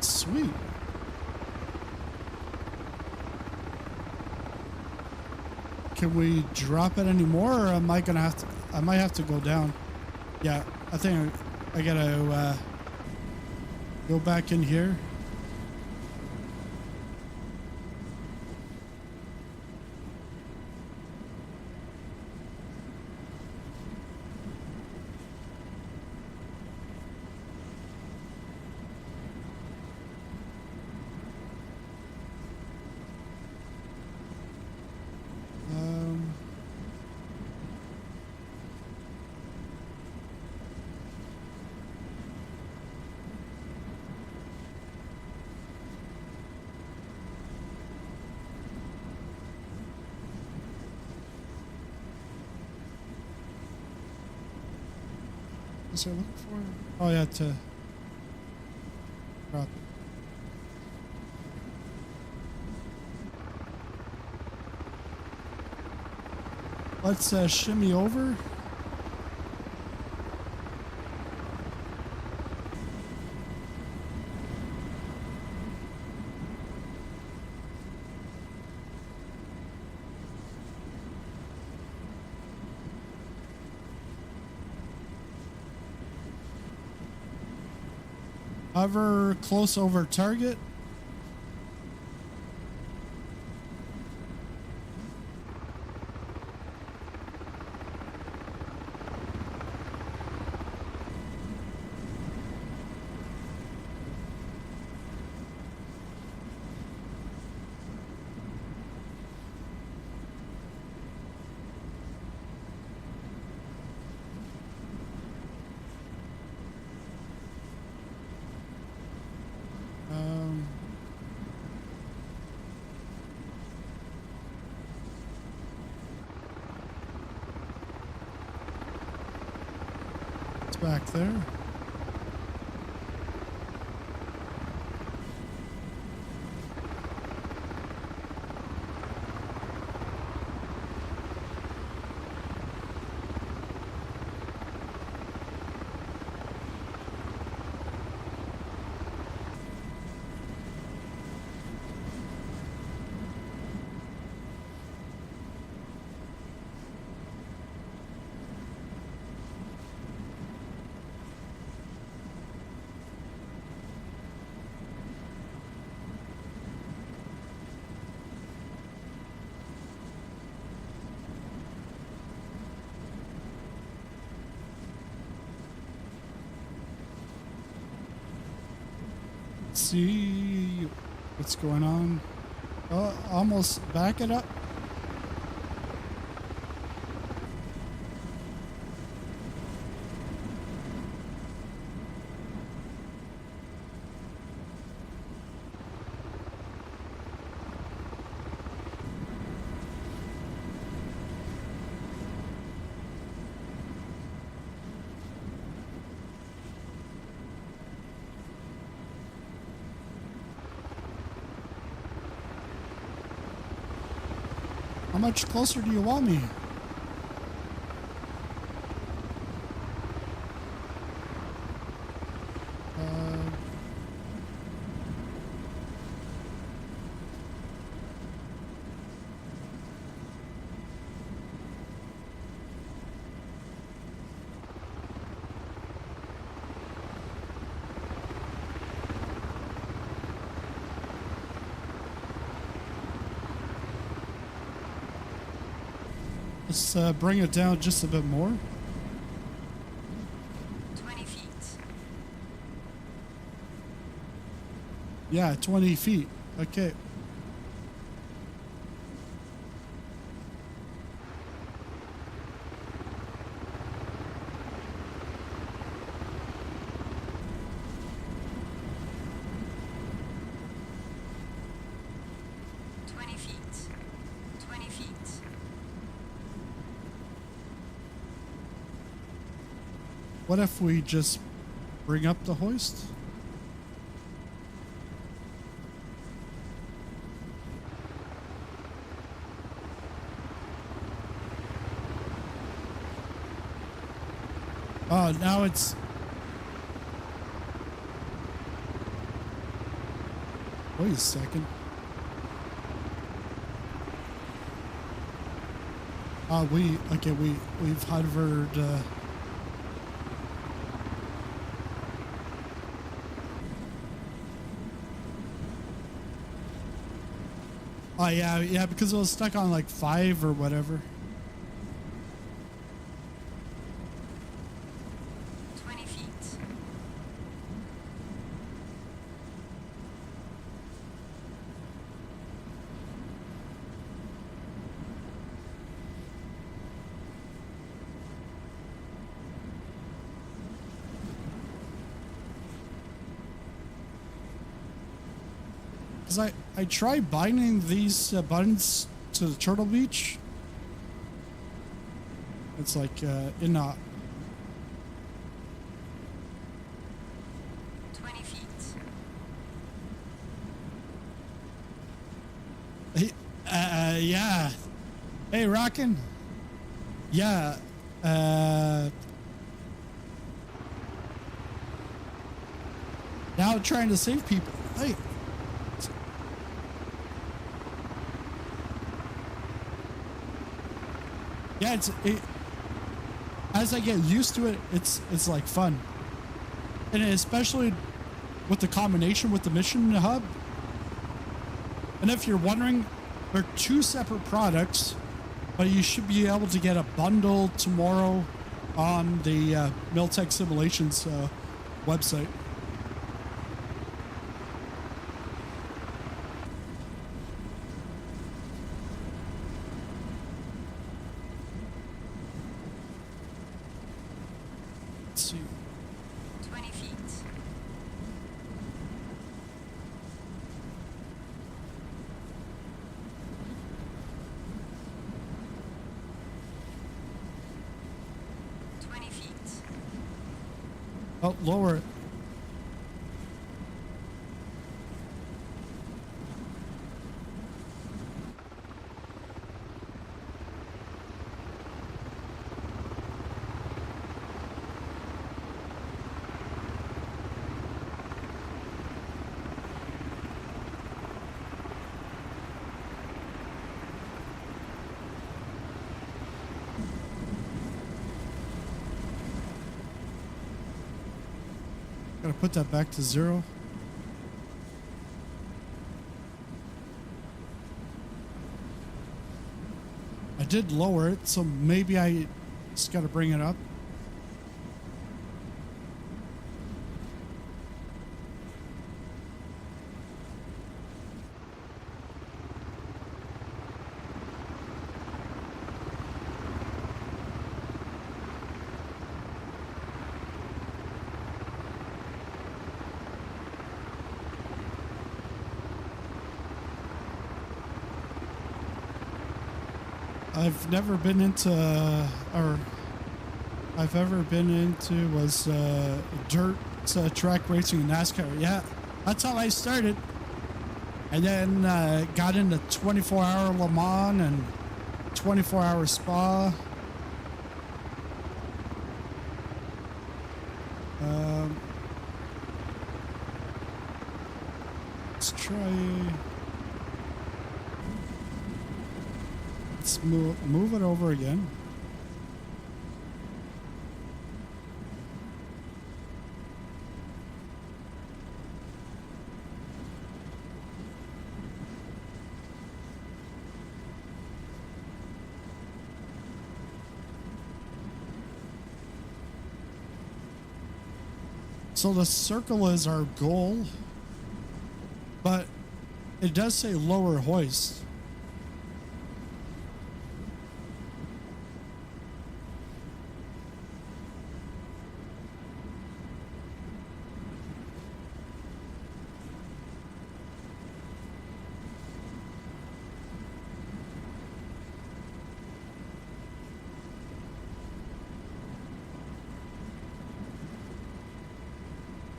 Sweet. Can we drop it anymore, or am I gonna have to? I might have to go down. Yeah, I think I gotta go back in here. What's I looking for? Oh yeah, to drop it. Let's shimmy over. Hover close over target. Back there. See what's going on. Almost back it up. How much closer do you want me? Let's bring it down just a bit more. 20 feet. Yeah, 20 feet. Okay. What if we just bring up the hoist? Oh, now it's... Wait a second. We've hovered, oh yeah, because it was stuck on like 5 or whatever. 20 feet. Because I tried binding these buttons to the Turtle Beach. It's like in a... 20 feet. Yeah. Hey, Rockin'. Yeah. Now I'm trying to save people. Hey. Yeah, as I get used to it, it's like fun. And especially with the combination with the mission hub. And if you're wondering, they're 2 separate products, but you should be able to get a bundle tomorrow on the Miltech Simulations website. Let's see. 20 feet. Oh, lower it. Gotta put that back to 0. I did lower it, so maybe I just gotta bring it up. I've never been into, or I've ever been into was dirt track racing in NASCAR. Yeah, that's how I started. And then got into 24-hour Le Mans and 24-hour spa. Let's try. Let's move it over again. So the circle is our goal, but it does say lower hoist.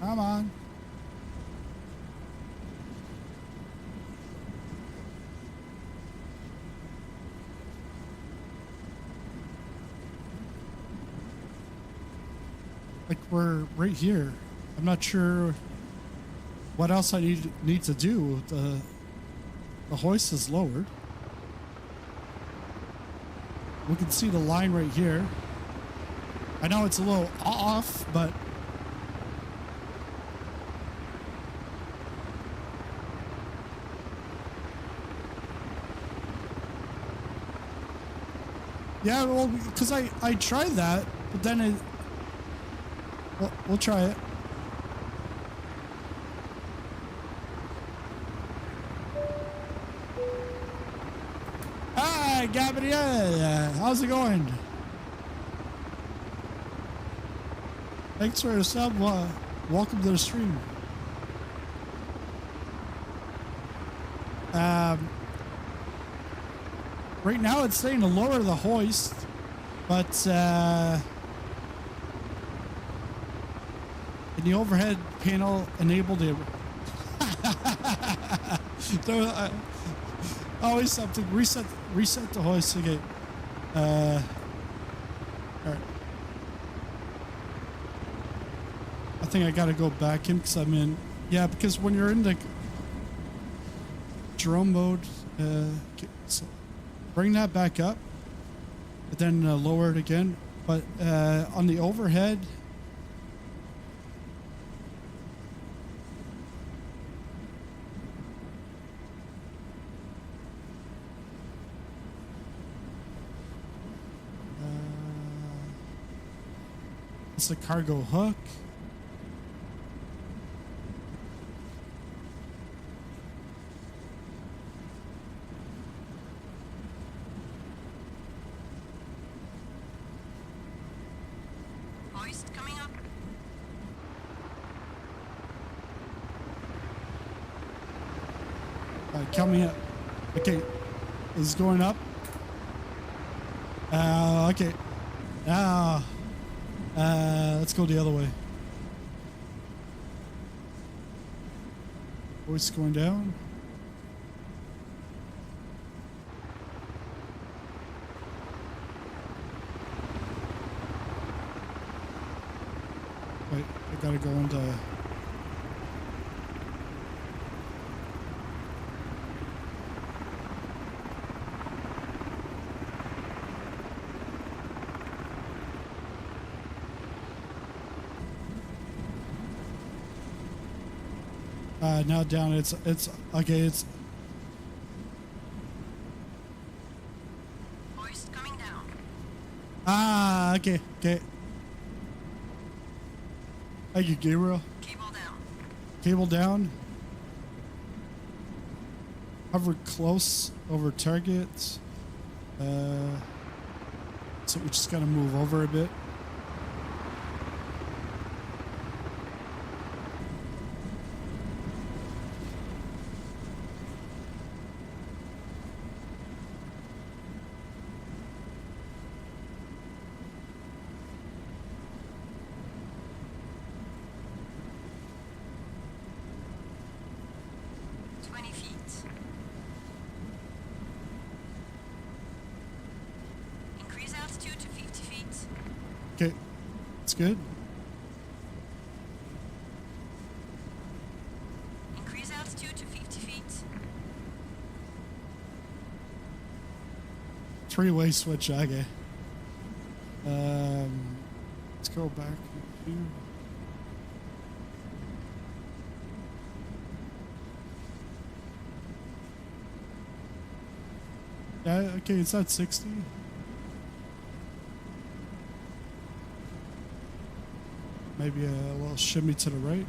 Come on. Like we're right here. I'm not sure what else I need to do. The hoist is lowered. We can see the line right here. I know it's a little off, but yeah, well, because I tried that, but then it. Well, we'll try it. Hi, Gabriel. How's it going? Thanks for the sub. Welcome to the stream. Right now it's saying to lower the hoist, but in the overhead panel enabled it. Always something. Reset the hoist again. All right. I think I gotta go back in because I'm in. Yeah, because when you're in the drone mode, so bring that back up, but then lower it again. But on the overhead, it's a cargo hook. Hoist coming up. Coming up. Okay, it's going up. Okay. Let's go the other way. Hoist going down. Wait, I gotta go into. Now down. It's okay. It's Hoist coming okay. down. Okay. Thank you, Gabriel. Cable down. Cable down. Hover close over targets. So we just gotta move over a bit. Okay, that's good. Increase altitude to 50 feet. Three-way switch, okay. Let's go back to... Yeah, okay, it's at 60. Maybe a little shimmy to the right.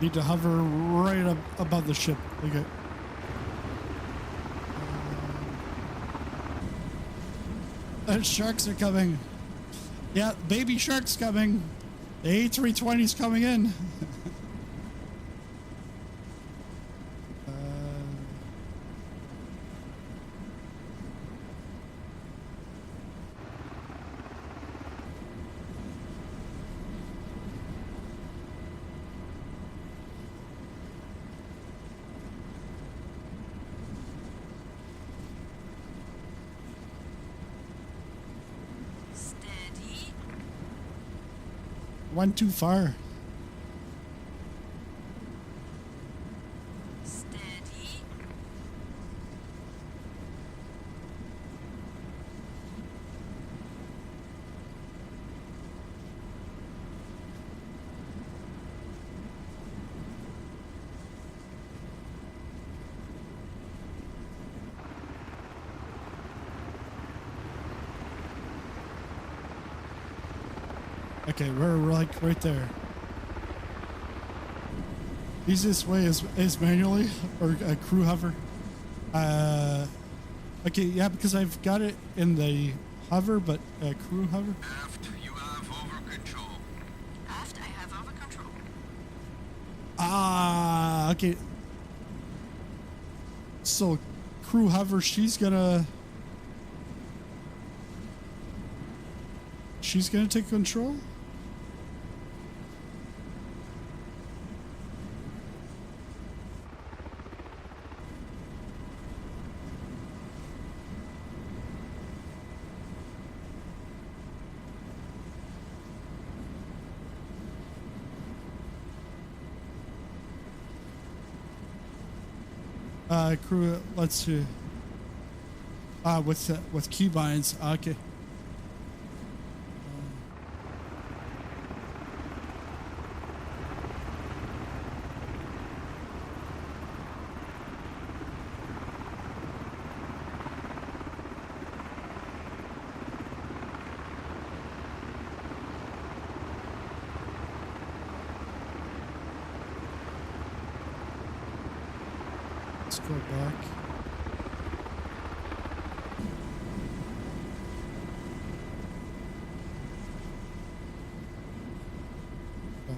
Need to hover right up above the ship. Okay. Sharks are coming. Yeah, baby sharks coming. The A320's coming in. Steady. Went too far. Steady. Okay, we're like right there. Easiest way is manually or a crew hover. Okay, yeah, because I've got it in the hover, but crew hover. Aft, you have over control. Aft, I have over control. Ah, okay. So, crew hover, she's gonna take control. Crew, let's see. With keybinds, okay. Let's go back. Oh,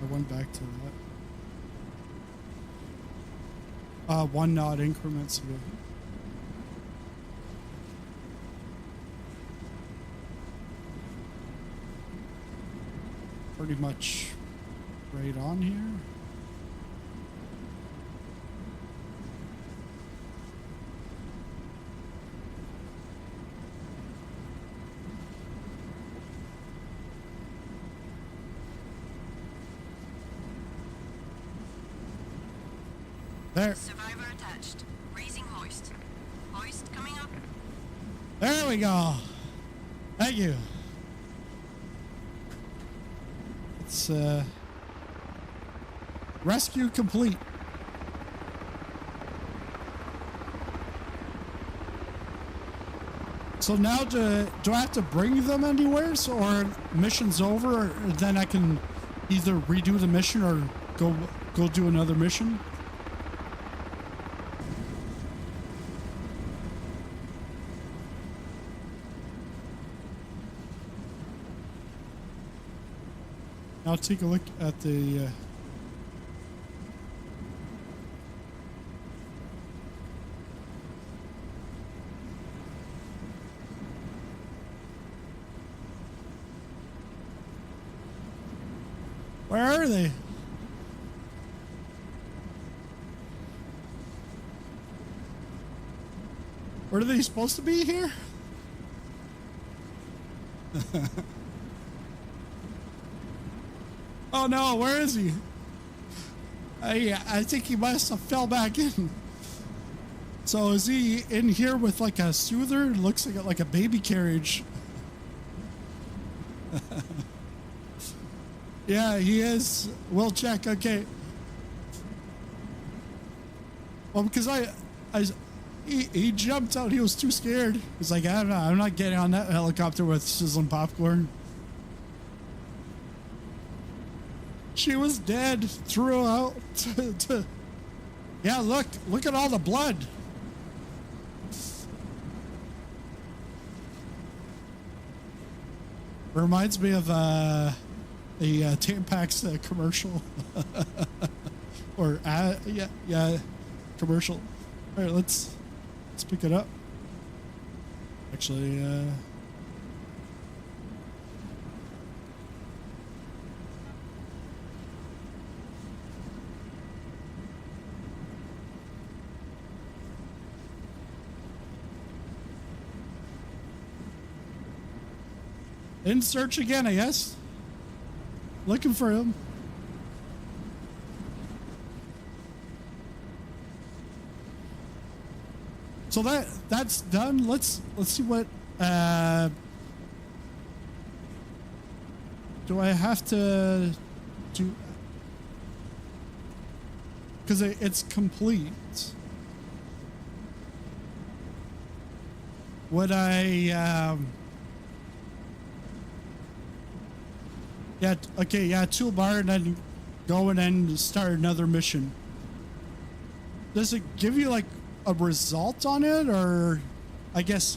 I went back to that. 1 knot increments ago. Pretty much right on here. There. Survivor attached. Raising hoist. Hoist coming up. There we go. Thank you. It's rescue complete. So now do I have to bring them anywhere, or mission's over, or then I can either redo the mission or go do another mission. I'll take a look at the where are they? Where are they supposed to be here? Oh no, where is he? I think he must have fell back in. So is he in here with like a soother? Looks like a baby carriage. Yeah, he is. We'll check. Okay. Well, because he jumped out. He was too scared. He's like, I don't know. I'm not getting on that helicopter with sizzling popcorn. She was dead. Threw out. Yeah, look at all the blood. Reminds me of a Tampax commercial. Or yeah, commercial. All right, let's pick it up. Actually, in search again, I guess. Looking for him. So that's done. Let's see what do I have to do, because it's complete. Would I yeah, okay, yeah, toolbar, and then go and then start another mission. Does it give you like a result on it, or I guess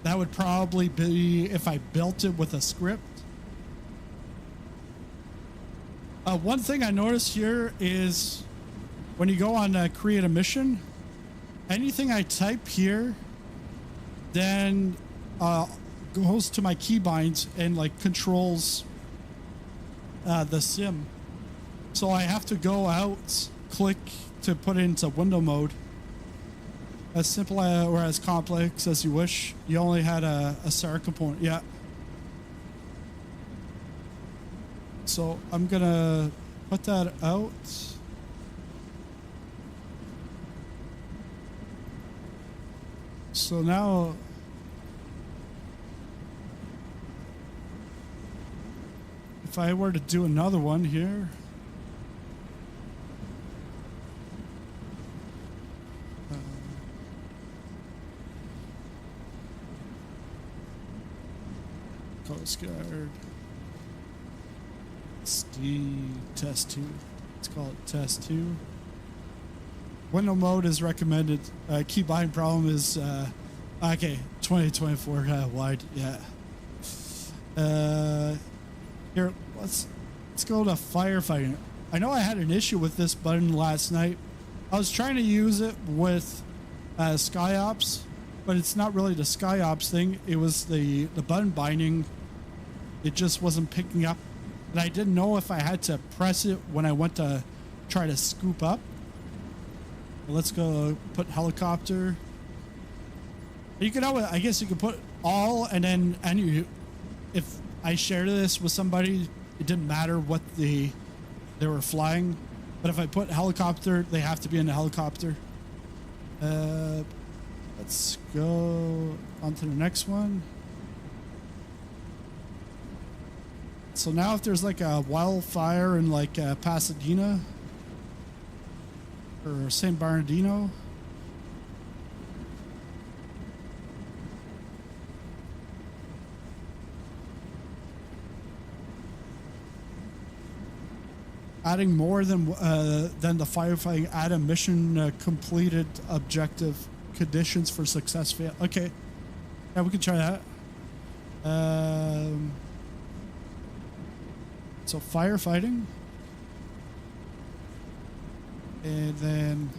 that would probably be if I built it with a script. One thing I noticed here is when you go on create a mission, anything I type here then goes to my keybinds and like controls the sim. So I have to go out, click to put it into window mode. As simple or as complex as you wish. You only had a SAR component. Yeah. So I'm gonna put that out. So now if I were to do another one here, Coast Guard, test 2. Let's call it test 2. Window mode is recommended. Keybind problem is okay. 2024 wide. Yeah. Here, let's go to firefighting. I know I had an issue with this button last night. I was trying to use it with SkyOps, but it's not really the SkyOps thing. It was the button binding. It just wasn't picking up, and I didn't know if I had to press it when I went to try to scoop up. Well, let's go put helicopter. You can always, I guess you could put all, and then if I shared this with somebody, it didn't matter what they were flying. But if I put helicopter, they have to be in the helicopter. Let's go on to the next one. So now if there's like a wildfire in like Pasadena or St. Bernadino, Adding more than the firefighting. Add a mission completed objective conditions for success. Fail. Okay, yeah, we can try that. So firefighting, and then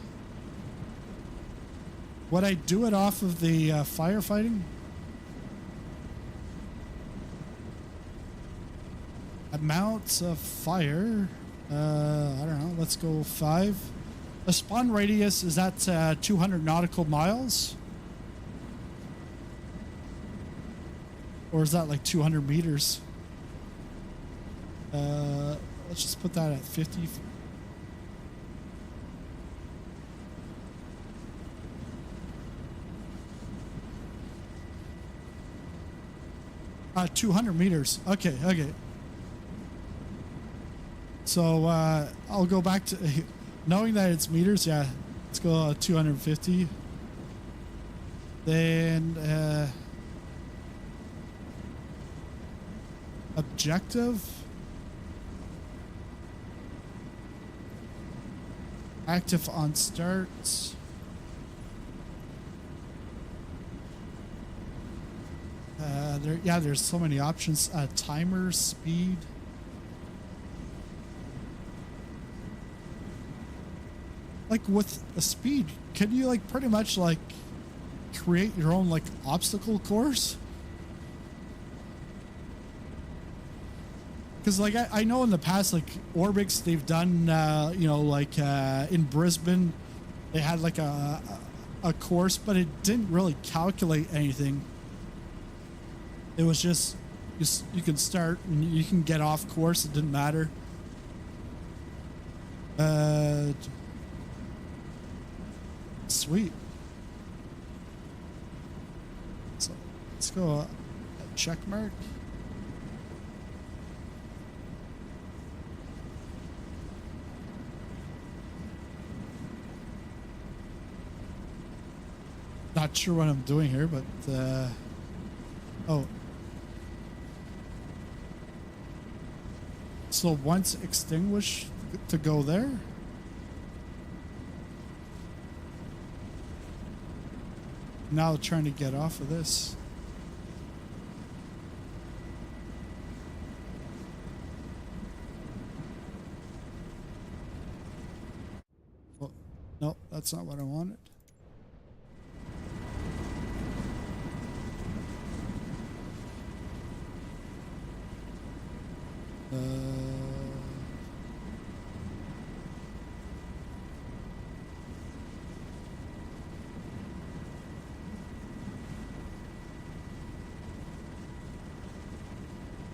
would I do it off of the firefighting? Amounts of fire. I don't know. Let's go 5. The spawn radius is at 200 nautical miles, or is that like 200 meters? Let's just put that at 50. 200 meters. Okay, okay. So I'll go back to knowing that it's meters. Yeah, let's go 250. Then objective. Active on start. There's so many options. Timer, speed. Like with the speed, can you like pretty much like create your own like obstacle course? Because like I know in the past, like Orbix, they've done like in Brisbane, they had like a course, but it didn't really calculate anything. It was just you can start and you can get off course. It didn't matter. Sweet. So let's go check mark. Not sure what I'm doing here, but oh. So once extinguished to go there. Now trying to get off of this. Oh, no, that's not what I wanted.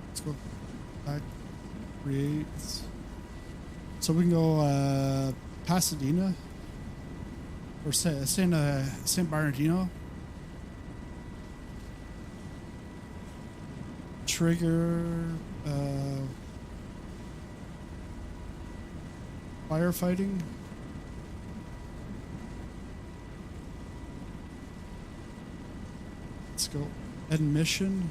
Let's go back, create. So we can go Pasadena or St. Bernardino. Trigger firefighting. Let's go admission.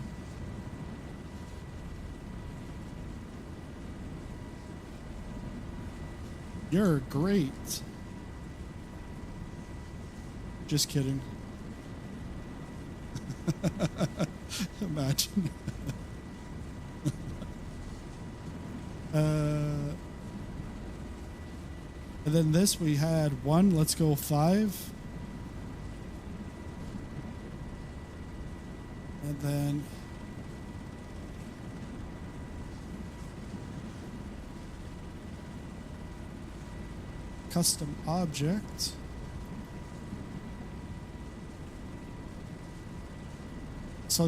You're great. Just kidding. Imagine. And then this we had 1. Let's go 5. And then custom object. So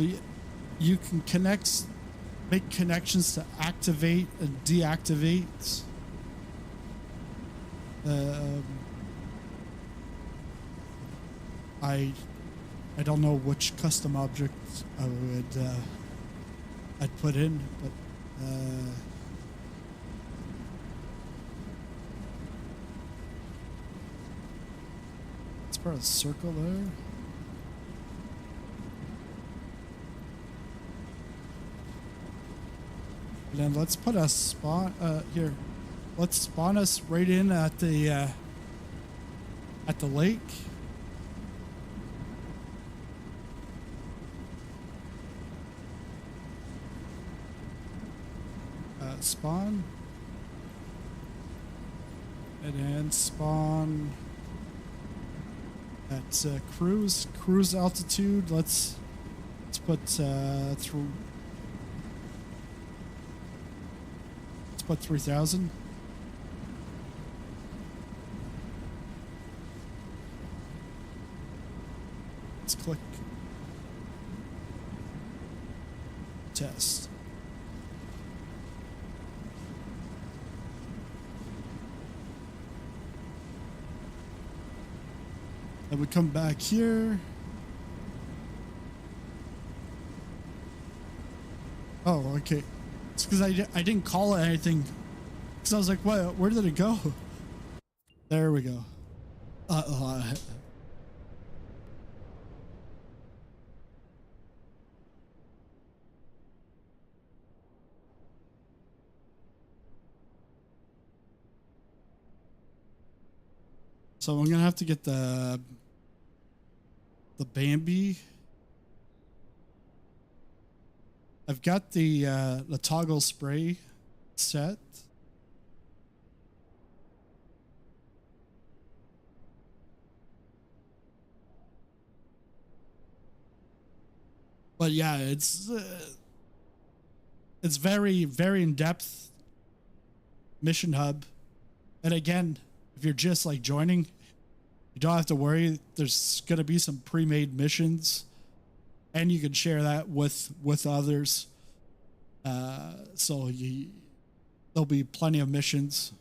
you can make connections to activate and deactivate. I don't know which custom object I'd put in, but let's put a circle there. And then let's put a spot here. let's spawn us right in at the lake. Spawn. And then spawn at cruise altitude. Let's put through. Let's put 3,000. Let's click test. I would come back here. Oh, okay. It's because I didn't call it anything. Because I was like, what? Where did it go? There we go. So I'm gonna have to get the Bambi. I've got the toggle spray set. But yeah, it's very, very in depth mission hub. And again, if you're just like joining, you don't have to worry. There's going to be some pre-made missions, and you can share that with others. So there'll be plenty of missions,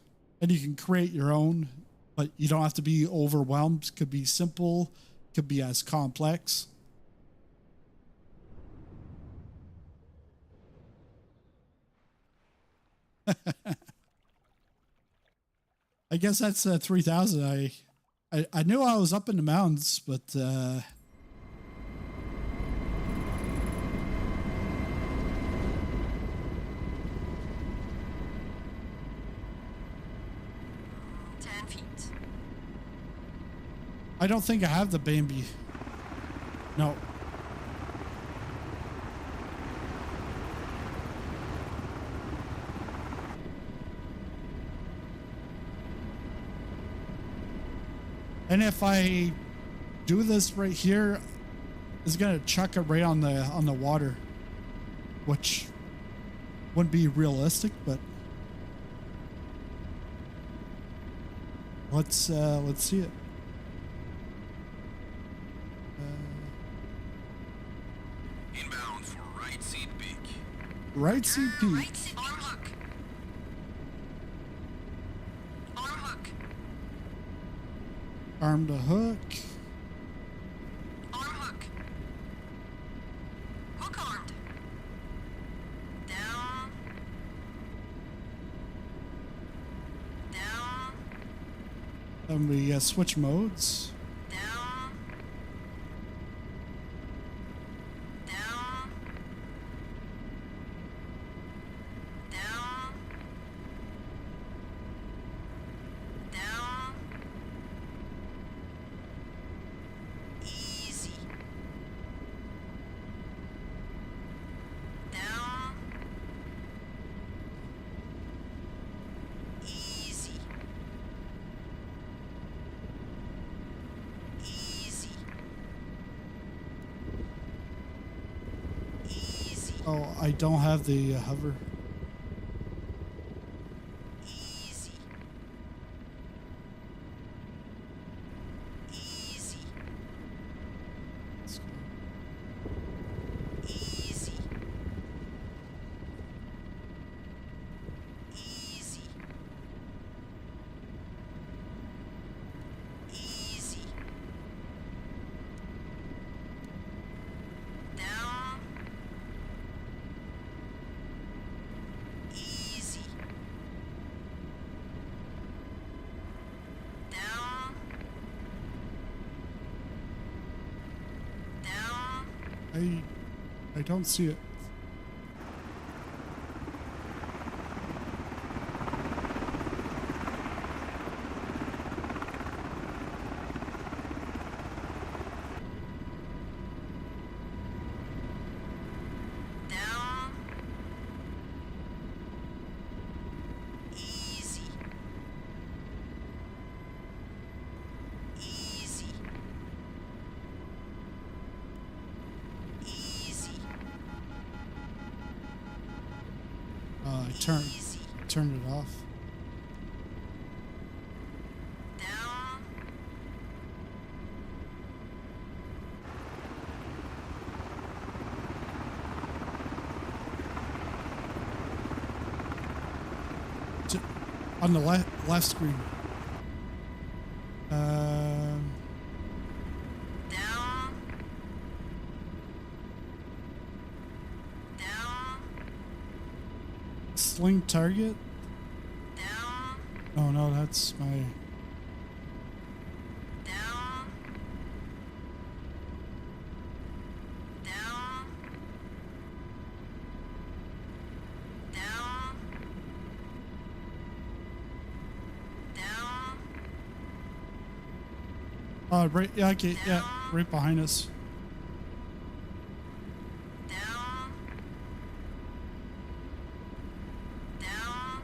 and you can create your own, but you don't have to be overwhelmed. Could be simple, could be as complex. I guess that's 3,000. I knew I was up in the mountains, but 10 feet. I don't think I have the Bambi. No. And if I do this right here, it's gonna chuck it right on the water, which wouldn't be realistic, but let's see it. Inbound for right seat peak. Right seat peak. Right seat. Arm hook. Arm hook. Arm to hook. Arm hook. Hook armed. Down. Down. Then we switch modes. Down. Down. Down. Down. Easy. Down. Easy. Easy. Easy. Oh, I don't have the hover. Easy. Easy. Easy. Easy. Easy. Down. Easy. Down. Down. I don't see it. I Easy. turned it off. Down. On the left screen. Down. Down. Sling target. Down. Oh no, that's my. Down. Down. Down. Down. Right. Yeah. Okay. Yeah. Right behind us. Down. Down.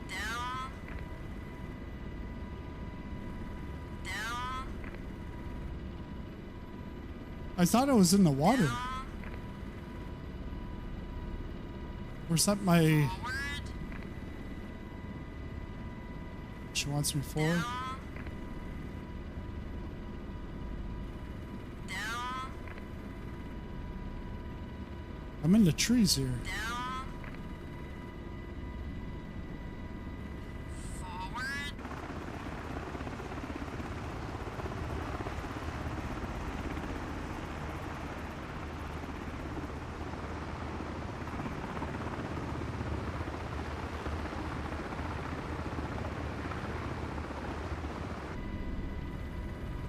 Down. Down. I thought it was in the water. Down. Where's that my? Forward. She wants me forward. Down. Down. I'm in the trees here. Down. Forward.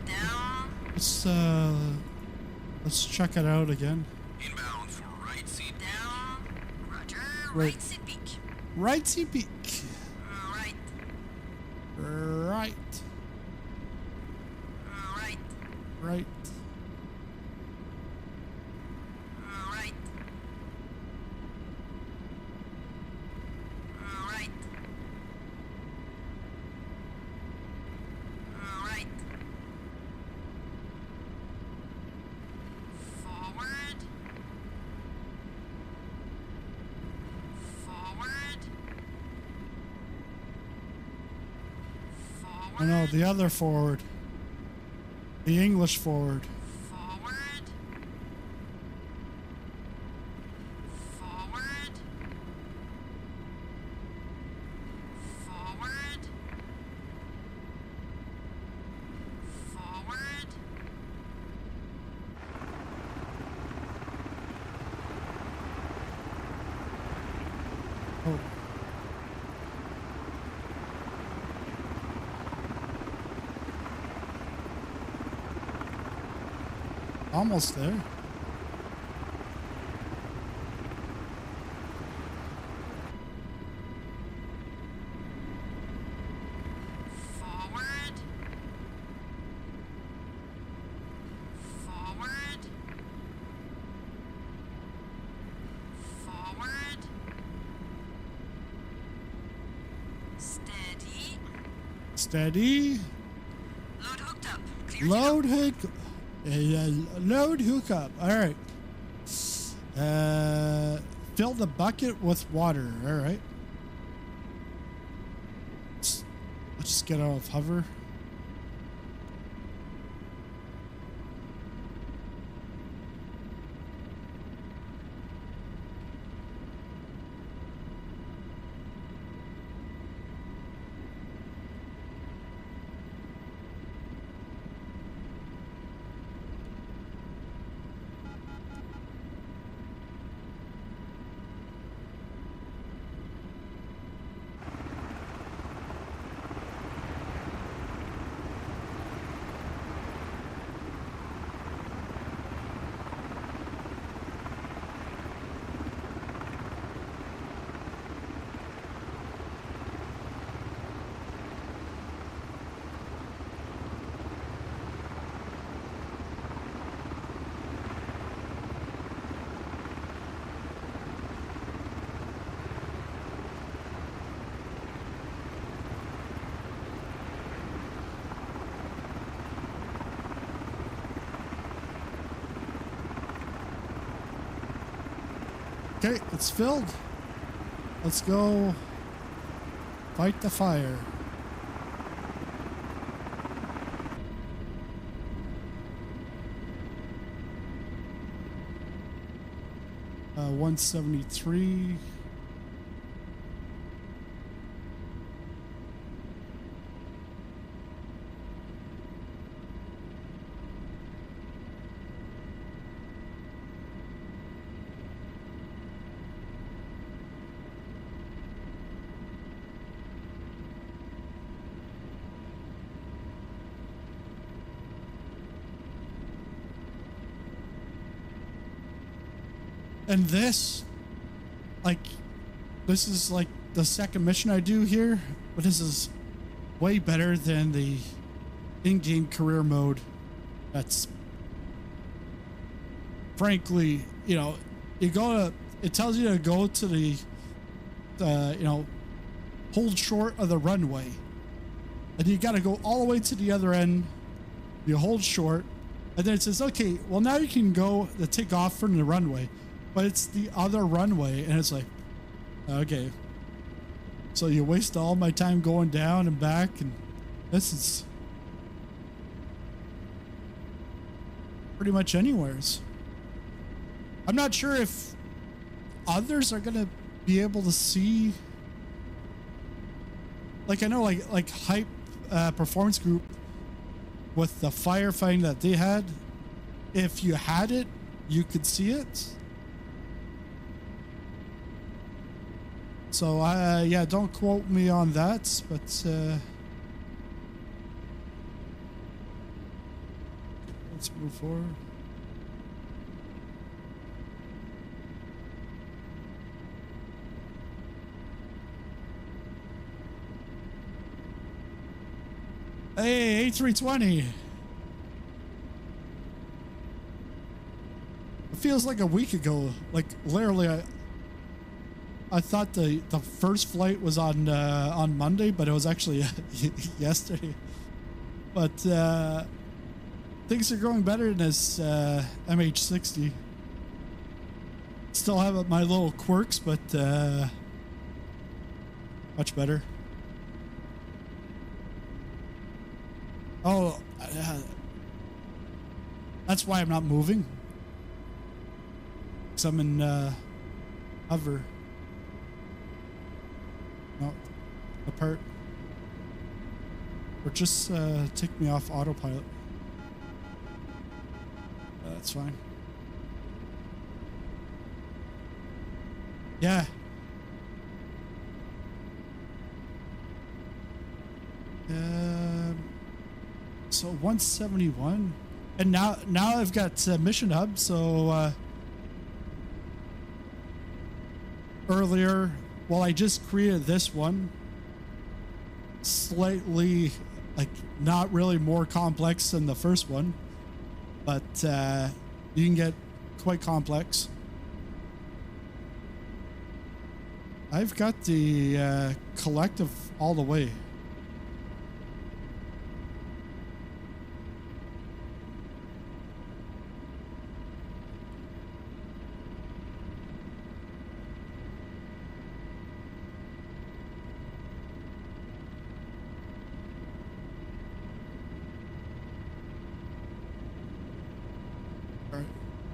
Down. Let's check it out again. Inbound for right seat. Down. Roger. Right. Right seat peak. Right seat peak. Right. Right. Right. Right. Right. Right. Right. Forward. Forward. Oh no, Forward. the other forward. The English forward. Forward. Forward. Forward. Forward. Oh. Almost there. Forward. Forward. Forward. Steady. Steady. Load hooked up. Clear to Load hook. Load hookup. All right. Fill the bucket with water. All right. Let's just get out of hover. Okay, it's filled. Let's go fight the fire. Uh, 173. And this, like, this is like the second mission I do here, but this is way better than the in-game career mode. That's, frankly, you know, you go to, it tells you to go to the, you know, hold short of the runway. And you got to go all the way to the other end. You hold short. And then it says, okay, well, now you can go to take off from the runway. But it's the other runway. And it's like, okay. So you waste all my time going down and back. And this is pretty much anywheres. I'm not sure if others are going to be able to see. Like, I know like Hype Performance Group with the firefighting that they had, if you had it, you could see it. So yeah, don't quote me on that, but let's move forward. Hey, A320. It feels like a week ago. Like literally, I thought the first flight was on Monday, but it was actually yesterday. But things are going better in this MH-60. Still have my little quirks, but much better. Oh, that's why I'm not moving. Because I'm in hover. No, apart. Or just take me off autopilot. That's fine. Yeah. So 171, and now I've got Mission Hub. So earlier, well, I just created this one, slightly like not really more complex than the first one, but you can get quite complex. I've got the collective all the way.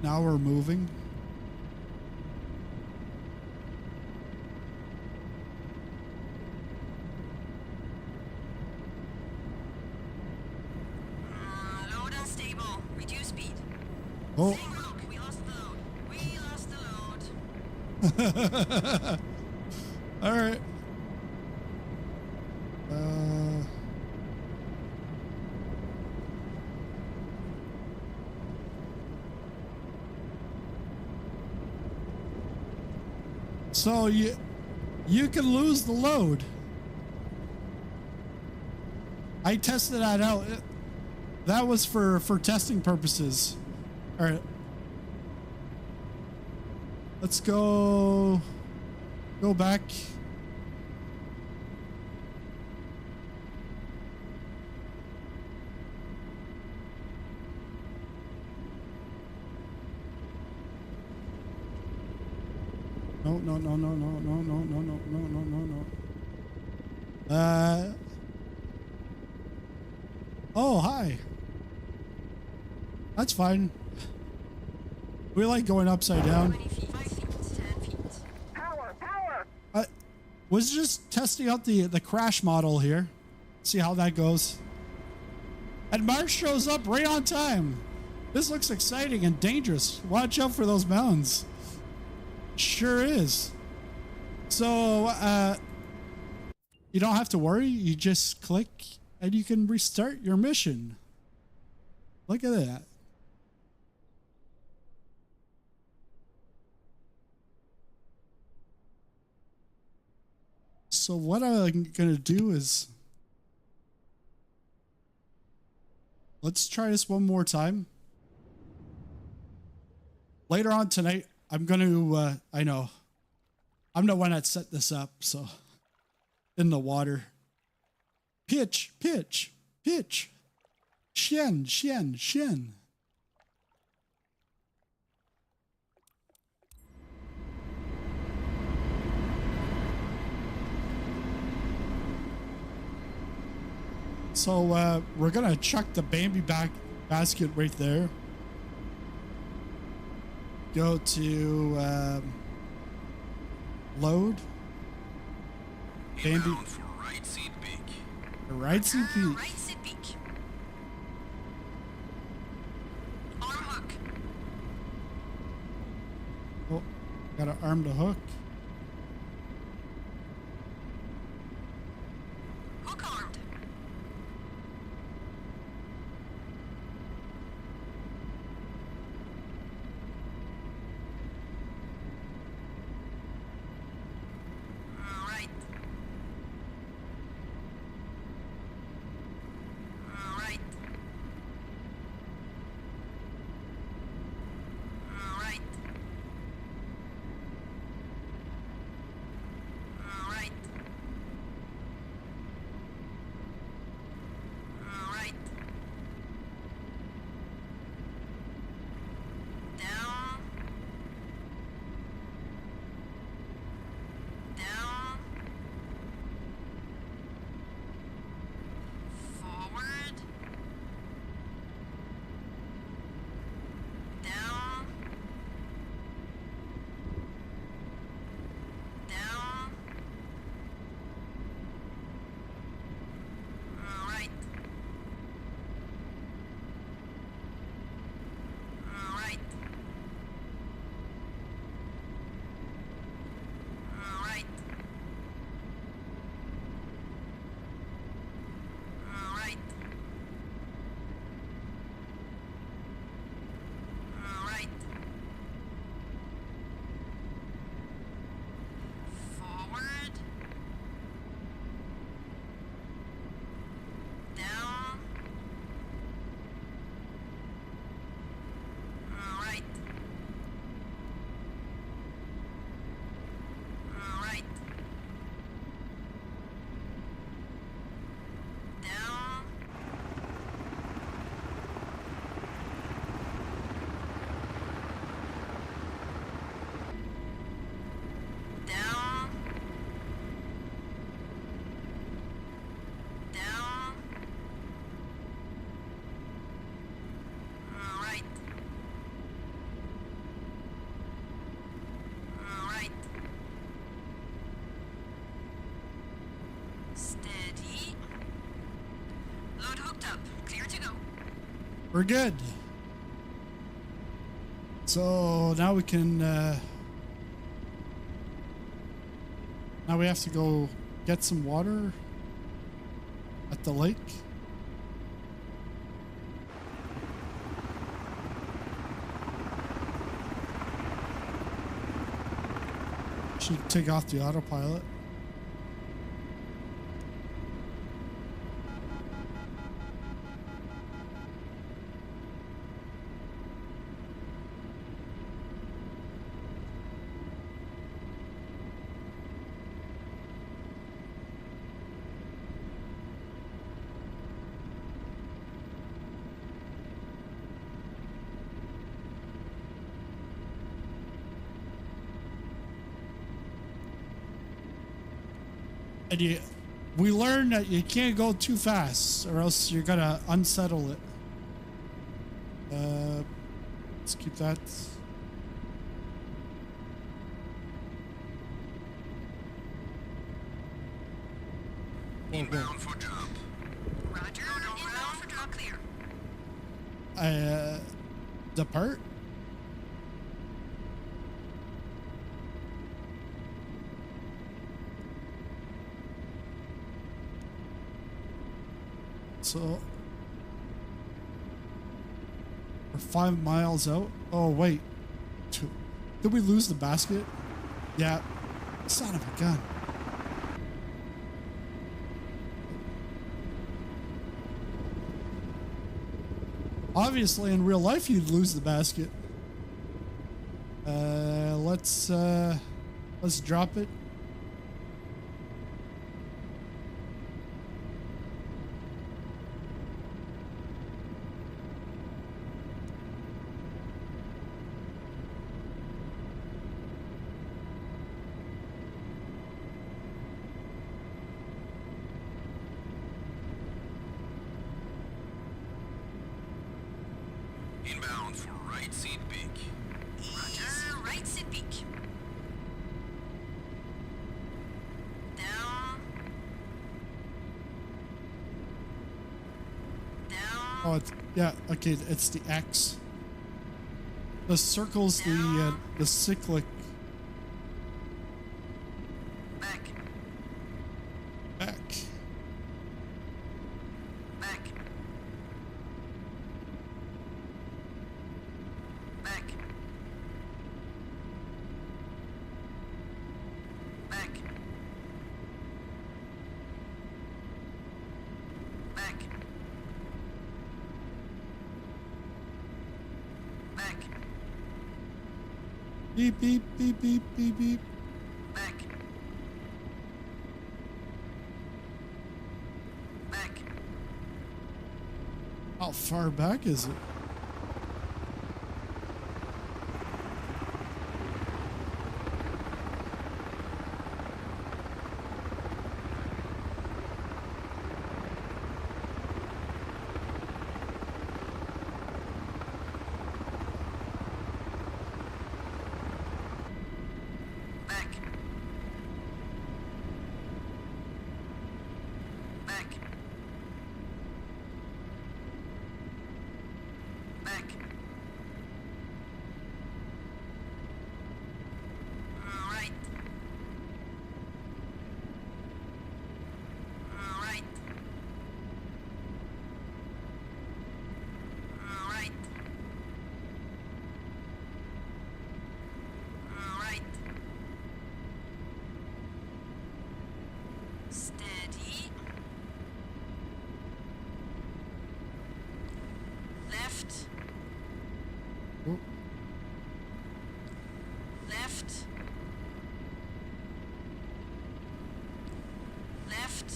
Now we're moving. Load unstable. Reduce speed. Oh. Look, we lost the load. We lost the load. All right. So you can lose the load. I tested that out. That was for testing purposes. All right. Let's go back. No, no, no, no, no, no, no, no, no, no, no, no, no. Oh, hi. That's fine. We like going upside down. 20 feet. 5 feet. 10 feet. I was just testing out the crash model here. See how that goes. And Mark shows up right on time. This looks exciting and dangerous. Watch out for those mountains. Sure is. So, you don't have to worry. You just click and you can restart your mission. Look at that. So what I'm going to do is, let's try this one more time. Later on tonight, I'm going to, I know, I'm the one that set this up, so, in the water. Pitch, pitch, pitch. Shen, shen, shen. So we're gonna chuck the Bambi basket right there. Go to load. Bambi. Inbound for right seat peak. Right seat peak. Right seat peak. Arm hook. Oh, gotta arm the hook. Hook armed. All right. All right. All right. All right. All right. Down. Down. Forward. Down. Down. All right. All right. All right. All right. All right. Forward. Down. All right. All right. Down. Down. Down. All right. All right. Steady. Load hooked up. Clear to go. We're good. So now we can, now we have to go get some water at the lake. Should take off the autopilot. And we learned that you can't go too fast or else you're gonna unsettle it. Let's keep that. Inbound for drop. Roger. Inbound for drop clear. Depart. So we're 5 miles out. Oh wait, did we lose the basket? Yeah, son of a gun. Obviously, in real life, you'd lose the basket. Let's drop it. Inbound for right seat peak. Roger. Right seat peak. Down. Down. Oh, it's, yeah. Okay, it's the X. The circle's the cyclic. Back. Back. Back. Back. Back. Back. Back. Beep beep beep beep beep beep. Back. Back. How far back is it? Back. Back. Back. Right. Right. Right. Right. Steady. Left. Oh, Left. Left.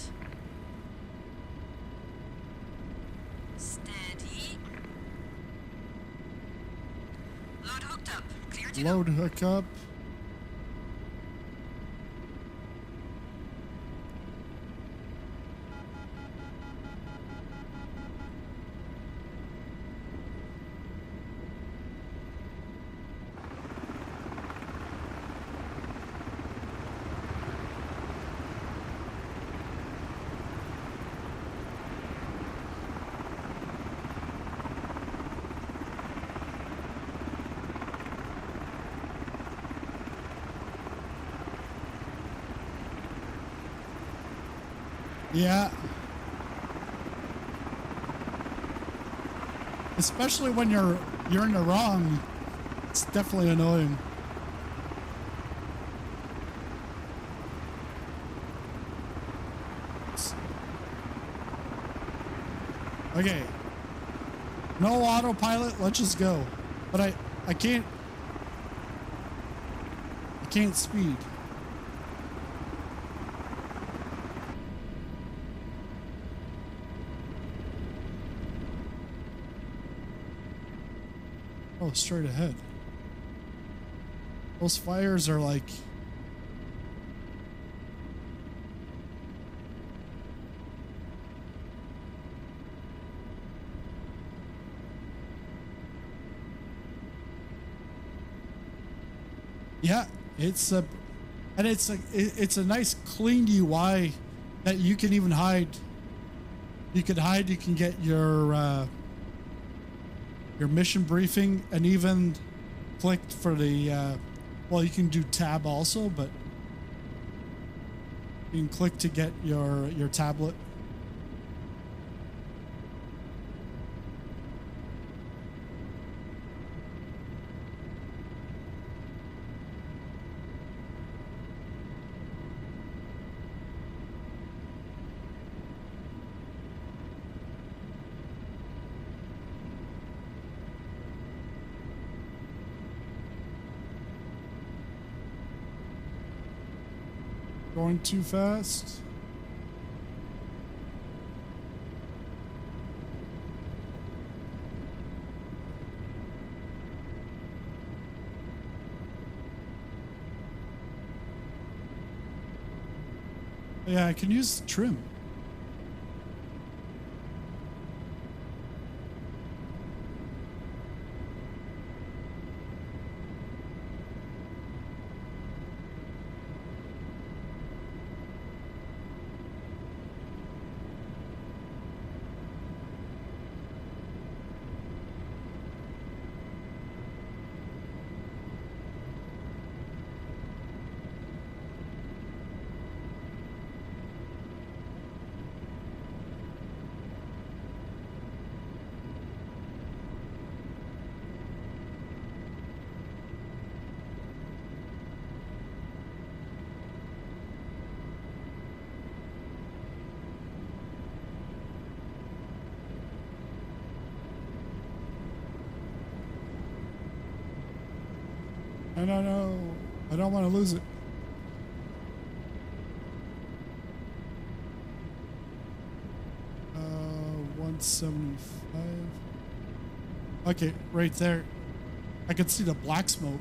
Steady. Load hooked up. Clear to go. load hookup. Yeah. Especially when you're in the wrong. It's definitely annoying. Okay. No autopilot, let's just go. But I can't speed. Oh, straight ahead. Those fires are like Yeah, it's a, and it's a nice clean UI that you can even hide. You can hide. You can get your mission briefing, and even click for the. Well, you can do tab also, but you can click to get your tablet. Going too fast. Yeah, I can use trim. No, I don't want to lose it. Uh, 175. Okay, right there. I could see the black smoke.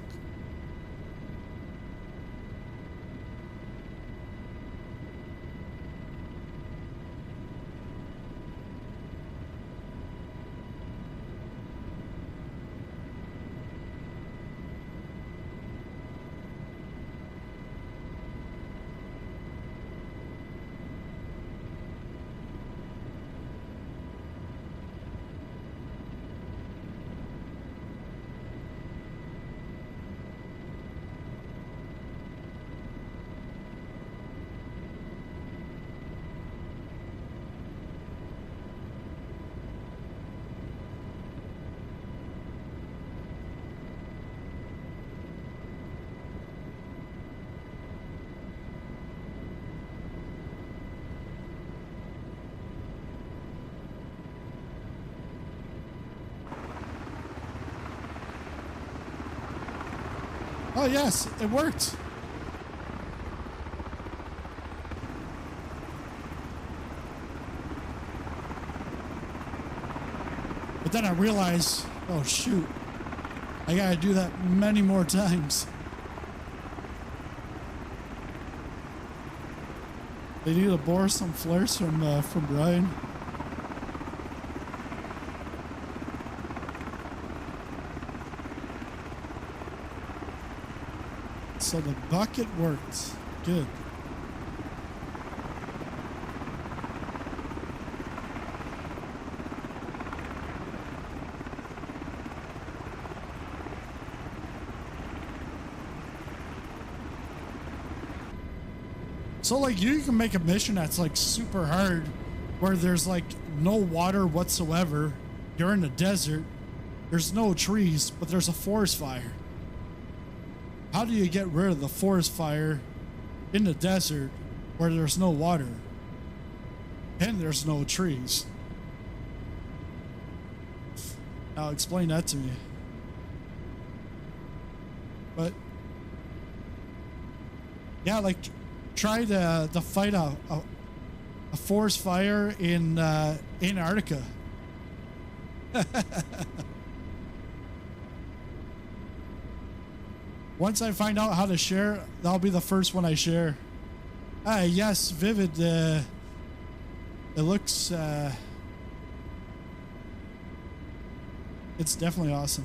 Oh yes, it worked. But then I realized, oh shoot, I gotta do that many more times. They need to borrow some flares from Brian. So the bucket worked. Good. So like you can make a mission that's like super hard where there's like no water whatsoever. You're in the desert. There's no trees, but there's a forest fire. How do you get rid of the forest fire in the desert where there's no water and there's no trees? Now explain that to me. But yeah, like try to fight a forest fire in Antarctica. Once I find out how to share, that'll be the first one I share. Yes, Vivid. It looks... it's definitely awesome.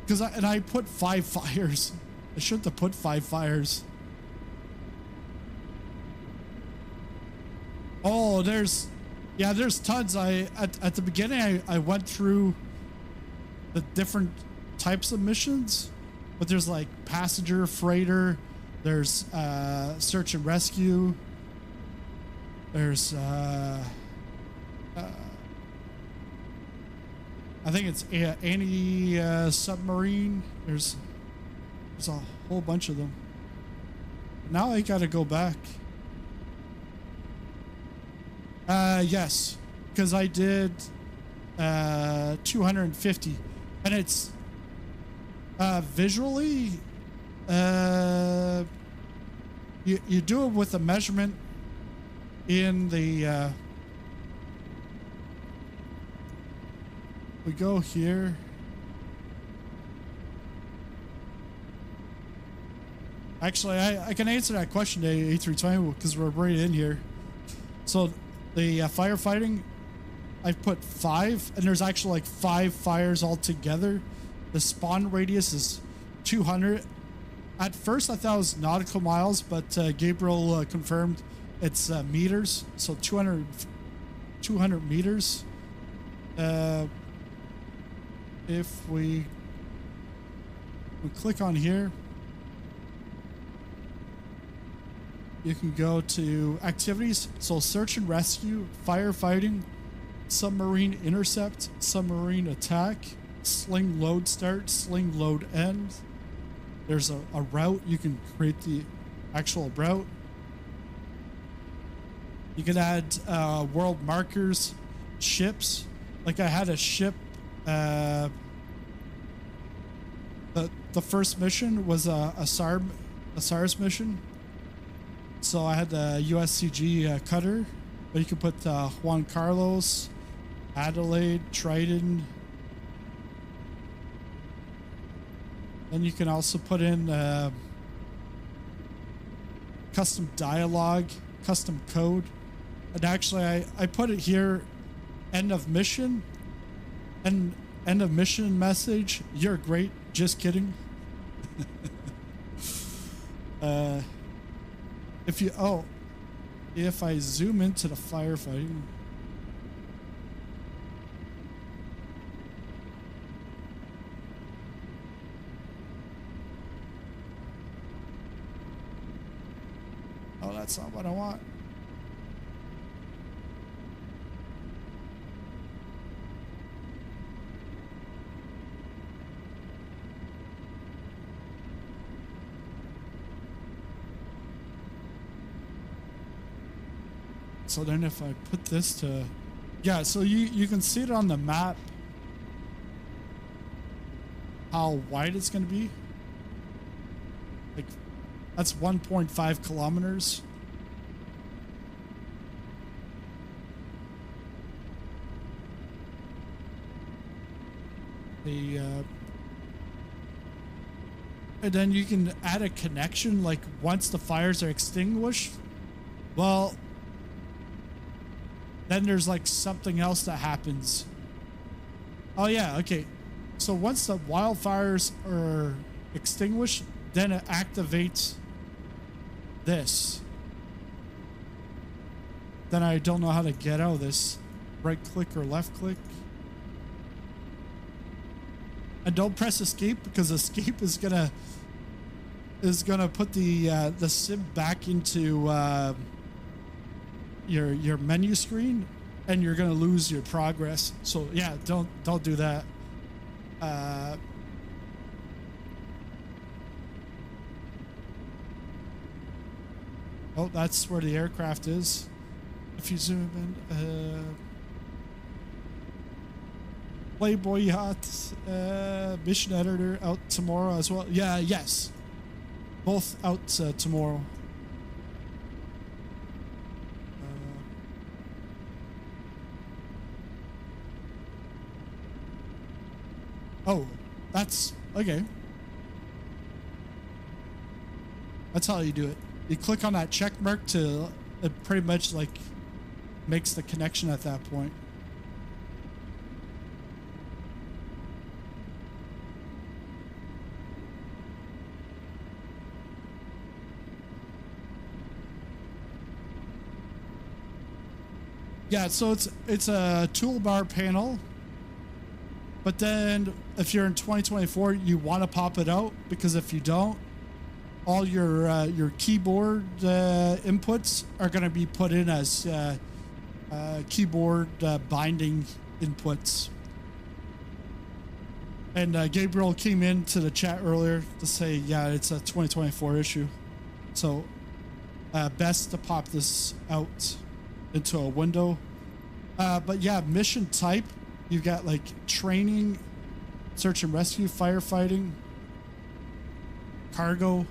Because I put 5 fires. I shouldn't have put 5 fires. Oh, there's tons. At the beginning I went through the different types of missions, but there's like passenger, freighter, there's search and rescue, there's I think it's anti-submarine. There's a whole bunch of them. Now I gotta go back. Yes, because I did 250, and it's visually you do it with a measurement in the we go here. Actually, I can answer that question, A320, because we're right in here. So the firefighting, I put 5, and there's actually like 5 fires altogether. The spawn radius is 200. At first, I thought it was nautical miles, but Gabriel confirmed it's meters, so 200 meters. If we click on here, you can go to activities. So search and rescue, firefighting, submarine intercept, submarine attack, sling load start, sling load end. There's a route. You can create the actual route. You can add world markers, ships. Like I had a ship. The first mission was a SARS mission. So I had the USCG cutter, but you can put Juan Carlos, Adelaide, Triton. And you can also put in custom dialogue, custom code. And actually I put it here, end of mission, and end of mission message. You're great. Just kidding. If I zoom into the firefighting, oh, that's not what I want. So then if I put this to, yeah, so you can see it on the map how wide it's going to be. Like that's 1.5 kilometers. And then you can add a connection like once the fires are extinguished. Well, then there's like something else that happens. Oh yeah, okay. So once the wildfires are extinguished, then it activates this. Then I don't know how to get out of this. Right click or left click. And don't press escape, because escape is gonna put the sim back into your menu screen, and you're gonna lose your progress. So yeah, don't do that. Oh, that's where the aircraft is. If you zoom in, Playboy Yacht, mission editor out tomorrow as well. Yeah, yes, both out tomorrow. Oh, that's okay. That's how you do it. You click on that check mark to it pretty much like makes the connection at that point. Yeah, so it's a toolbar panel, but then if you're in 2024, you want to pop it out, because if you don't, all your keyboard inputs are going to be put in as keyboard binding inputs. And Gabriel came into the chat earlier to say, yeah, it's a 2024 issue. So best to pop this out into a window. But yeah, mission type, you've got like training, search and rescue, firefighting, cargo.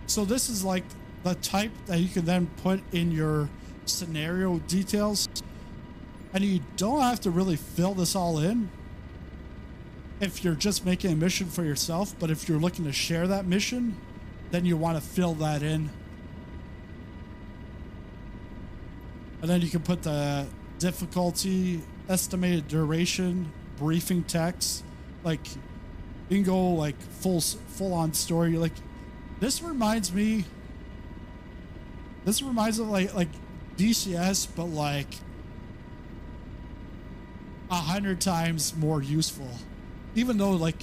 So this is like the type that you can then put in your scenario details. And you don't have to really fill this all in if you're just making a mission for yourself. But if you're looking to share that mission, then you want to fill that in. And then you can put the difficulty, estimated duration, briefing text. Like you can go like full on story. Like this reminds me of like DCS, but like 100 times more useful. Even though like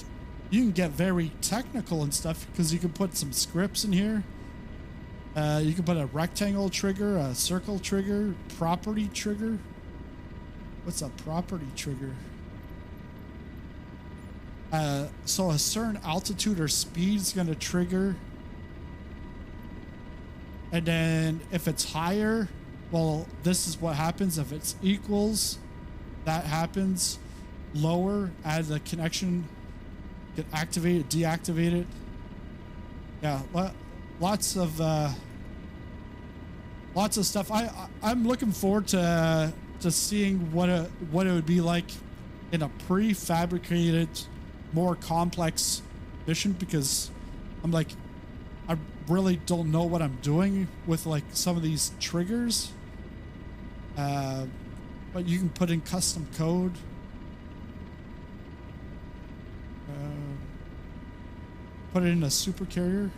you can get very technical and stuff, because you can put some scripts in here. You can put a rectangle trigger, a circle trigger, property trigger. What's a property trigger? So a certain altitude or speed is going to trigger. And then if it's higher, well, this is what happens. If it's equals, that happens. Lower, add the connection, get activated, deactivated. Yeah, lots of stuff. I'm looking forward to seeing what it would be like in a prefabricated, more complex mission, because I'm like, I really don't know what I'm doing with like some of these triggers. But you can put in custom code. Put it in a super carrier.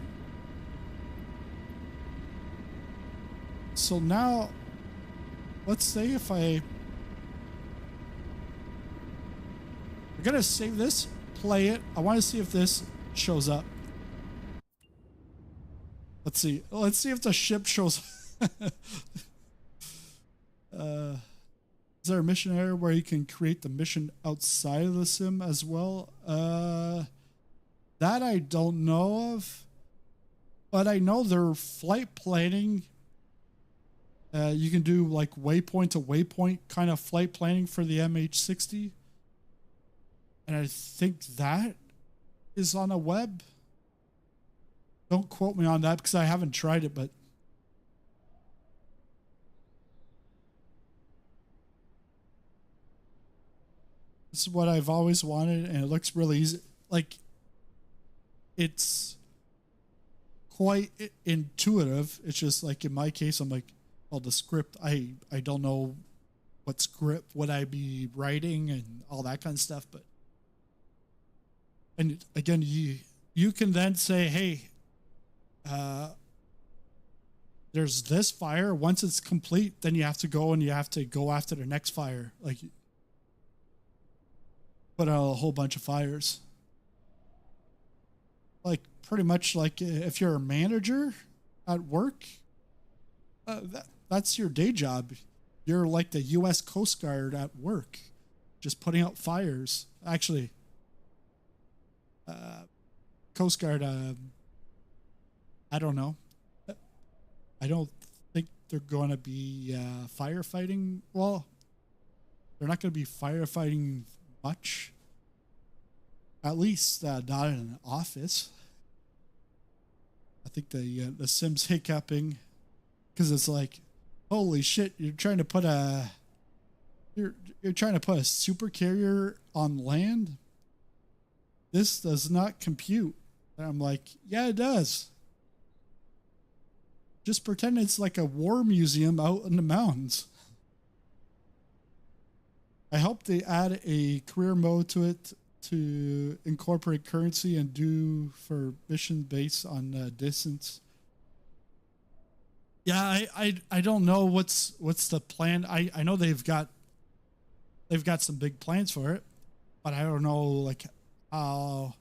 So now, let's say if I'm gonna save this, play it. I want to see if this shows up. Let's see. Let's see if the ship shows. Is there a mission area where you can create the mission outside of the sim as well? That I don't know of, but I know they're flight planning. You can do like waypoint to waypoint kind of flight planning for the MH-60. And I think that is on a web. Don't quote me on that because I haven't tried it, but this is what I've always wanted, and it looks really easy. Like, it's quite intuitive. It's just like in my case, I'm like, well, the script, I don't know what script would I be writing and all that kind of stuff. But, and again, you can then say, hey, there's this fire. Once it's complete, then you have to go after the next fire. Like, put out a whole bunch of fires. Like pretty much like if you're a manager at work, that's your day job. You're like the U.S. Coast Guard at work, just putting out fires. Actually, Coast Guard, I don't know. I don't think they're going to be firefighting. Well, they're not going to be firefighting much. At least not in an office. I think the sim's hiccuping because it's like, holy shit! You're trying to put a super carrier on land. This does not compute. And I'm like, yeah, it does. Just pretend it's like a war museum out in the mountains. I hope they add a career mode to it to incorporate currency and do for mission based on distance. Yeah, I don't know what's the plan. I know they've got some big plans for it, but I don't know like how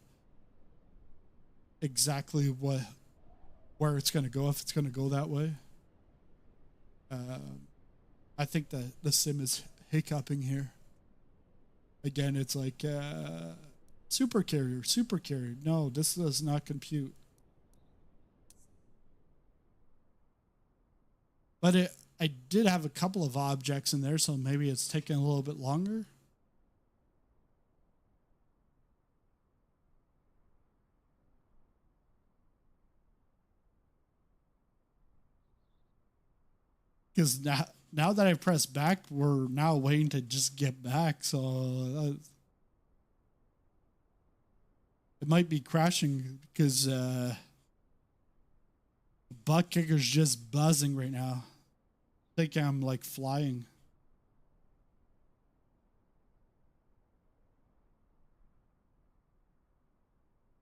exactly where it's going to go, if it's going to go that way. I think the sim is hiccuping here. Again, it's like super carrier. No, this does not compute. But I did have a couple of objects in there, so maybe it's taking a little bit longer. Because now that I press back, we're now waiting to just get back. So it might be crashing because butt kicker's just buzzing right now. I think I'm like flying.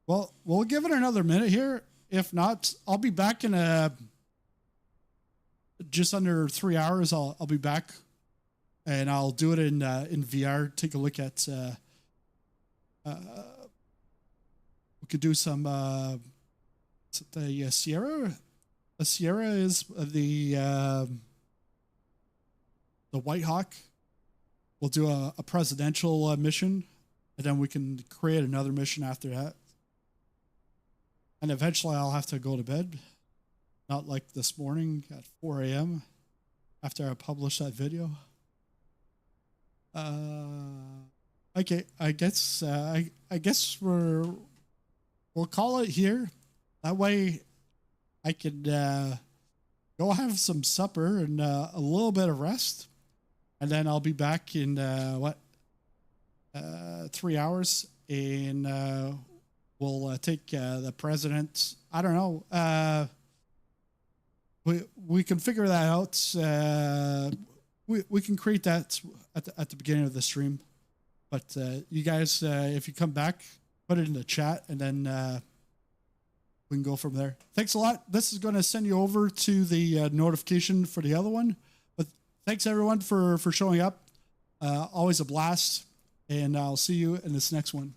Well, we'll give it another minute here. If not, I'll be back in just under 3 hours. I'll be back, and I'll do it in VR. Take a look at. We could do some. The Sierra. The Sierra is the White Hawk. We'll do a presidential mission, and then we can create another mission after that. And eventually I'll have to go to bed. Not like this morning at 4 a.m. after I publish that video. Okay, I guess we'll call it here. That way I can go have some supper and a little bit of rest. And then I'll be back in 3 hours, and we'll take the president. I don't know. We can figure that out. We can create that at the beginning of the stream. But you guys, if you come back, put it in the chat, and then we can go from there. Thanks a lot. This is going to send you over to the notification for the other one. But thanks everyone for showing up. Always a blast, and I'll see you in this next one.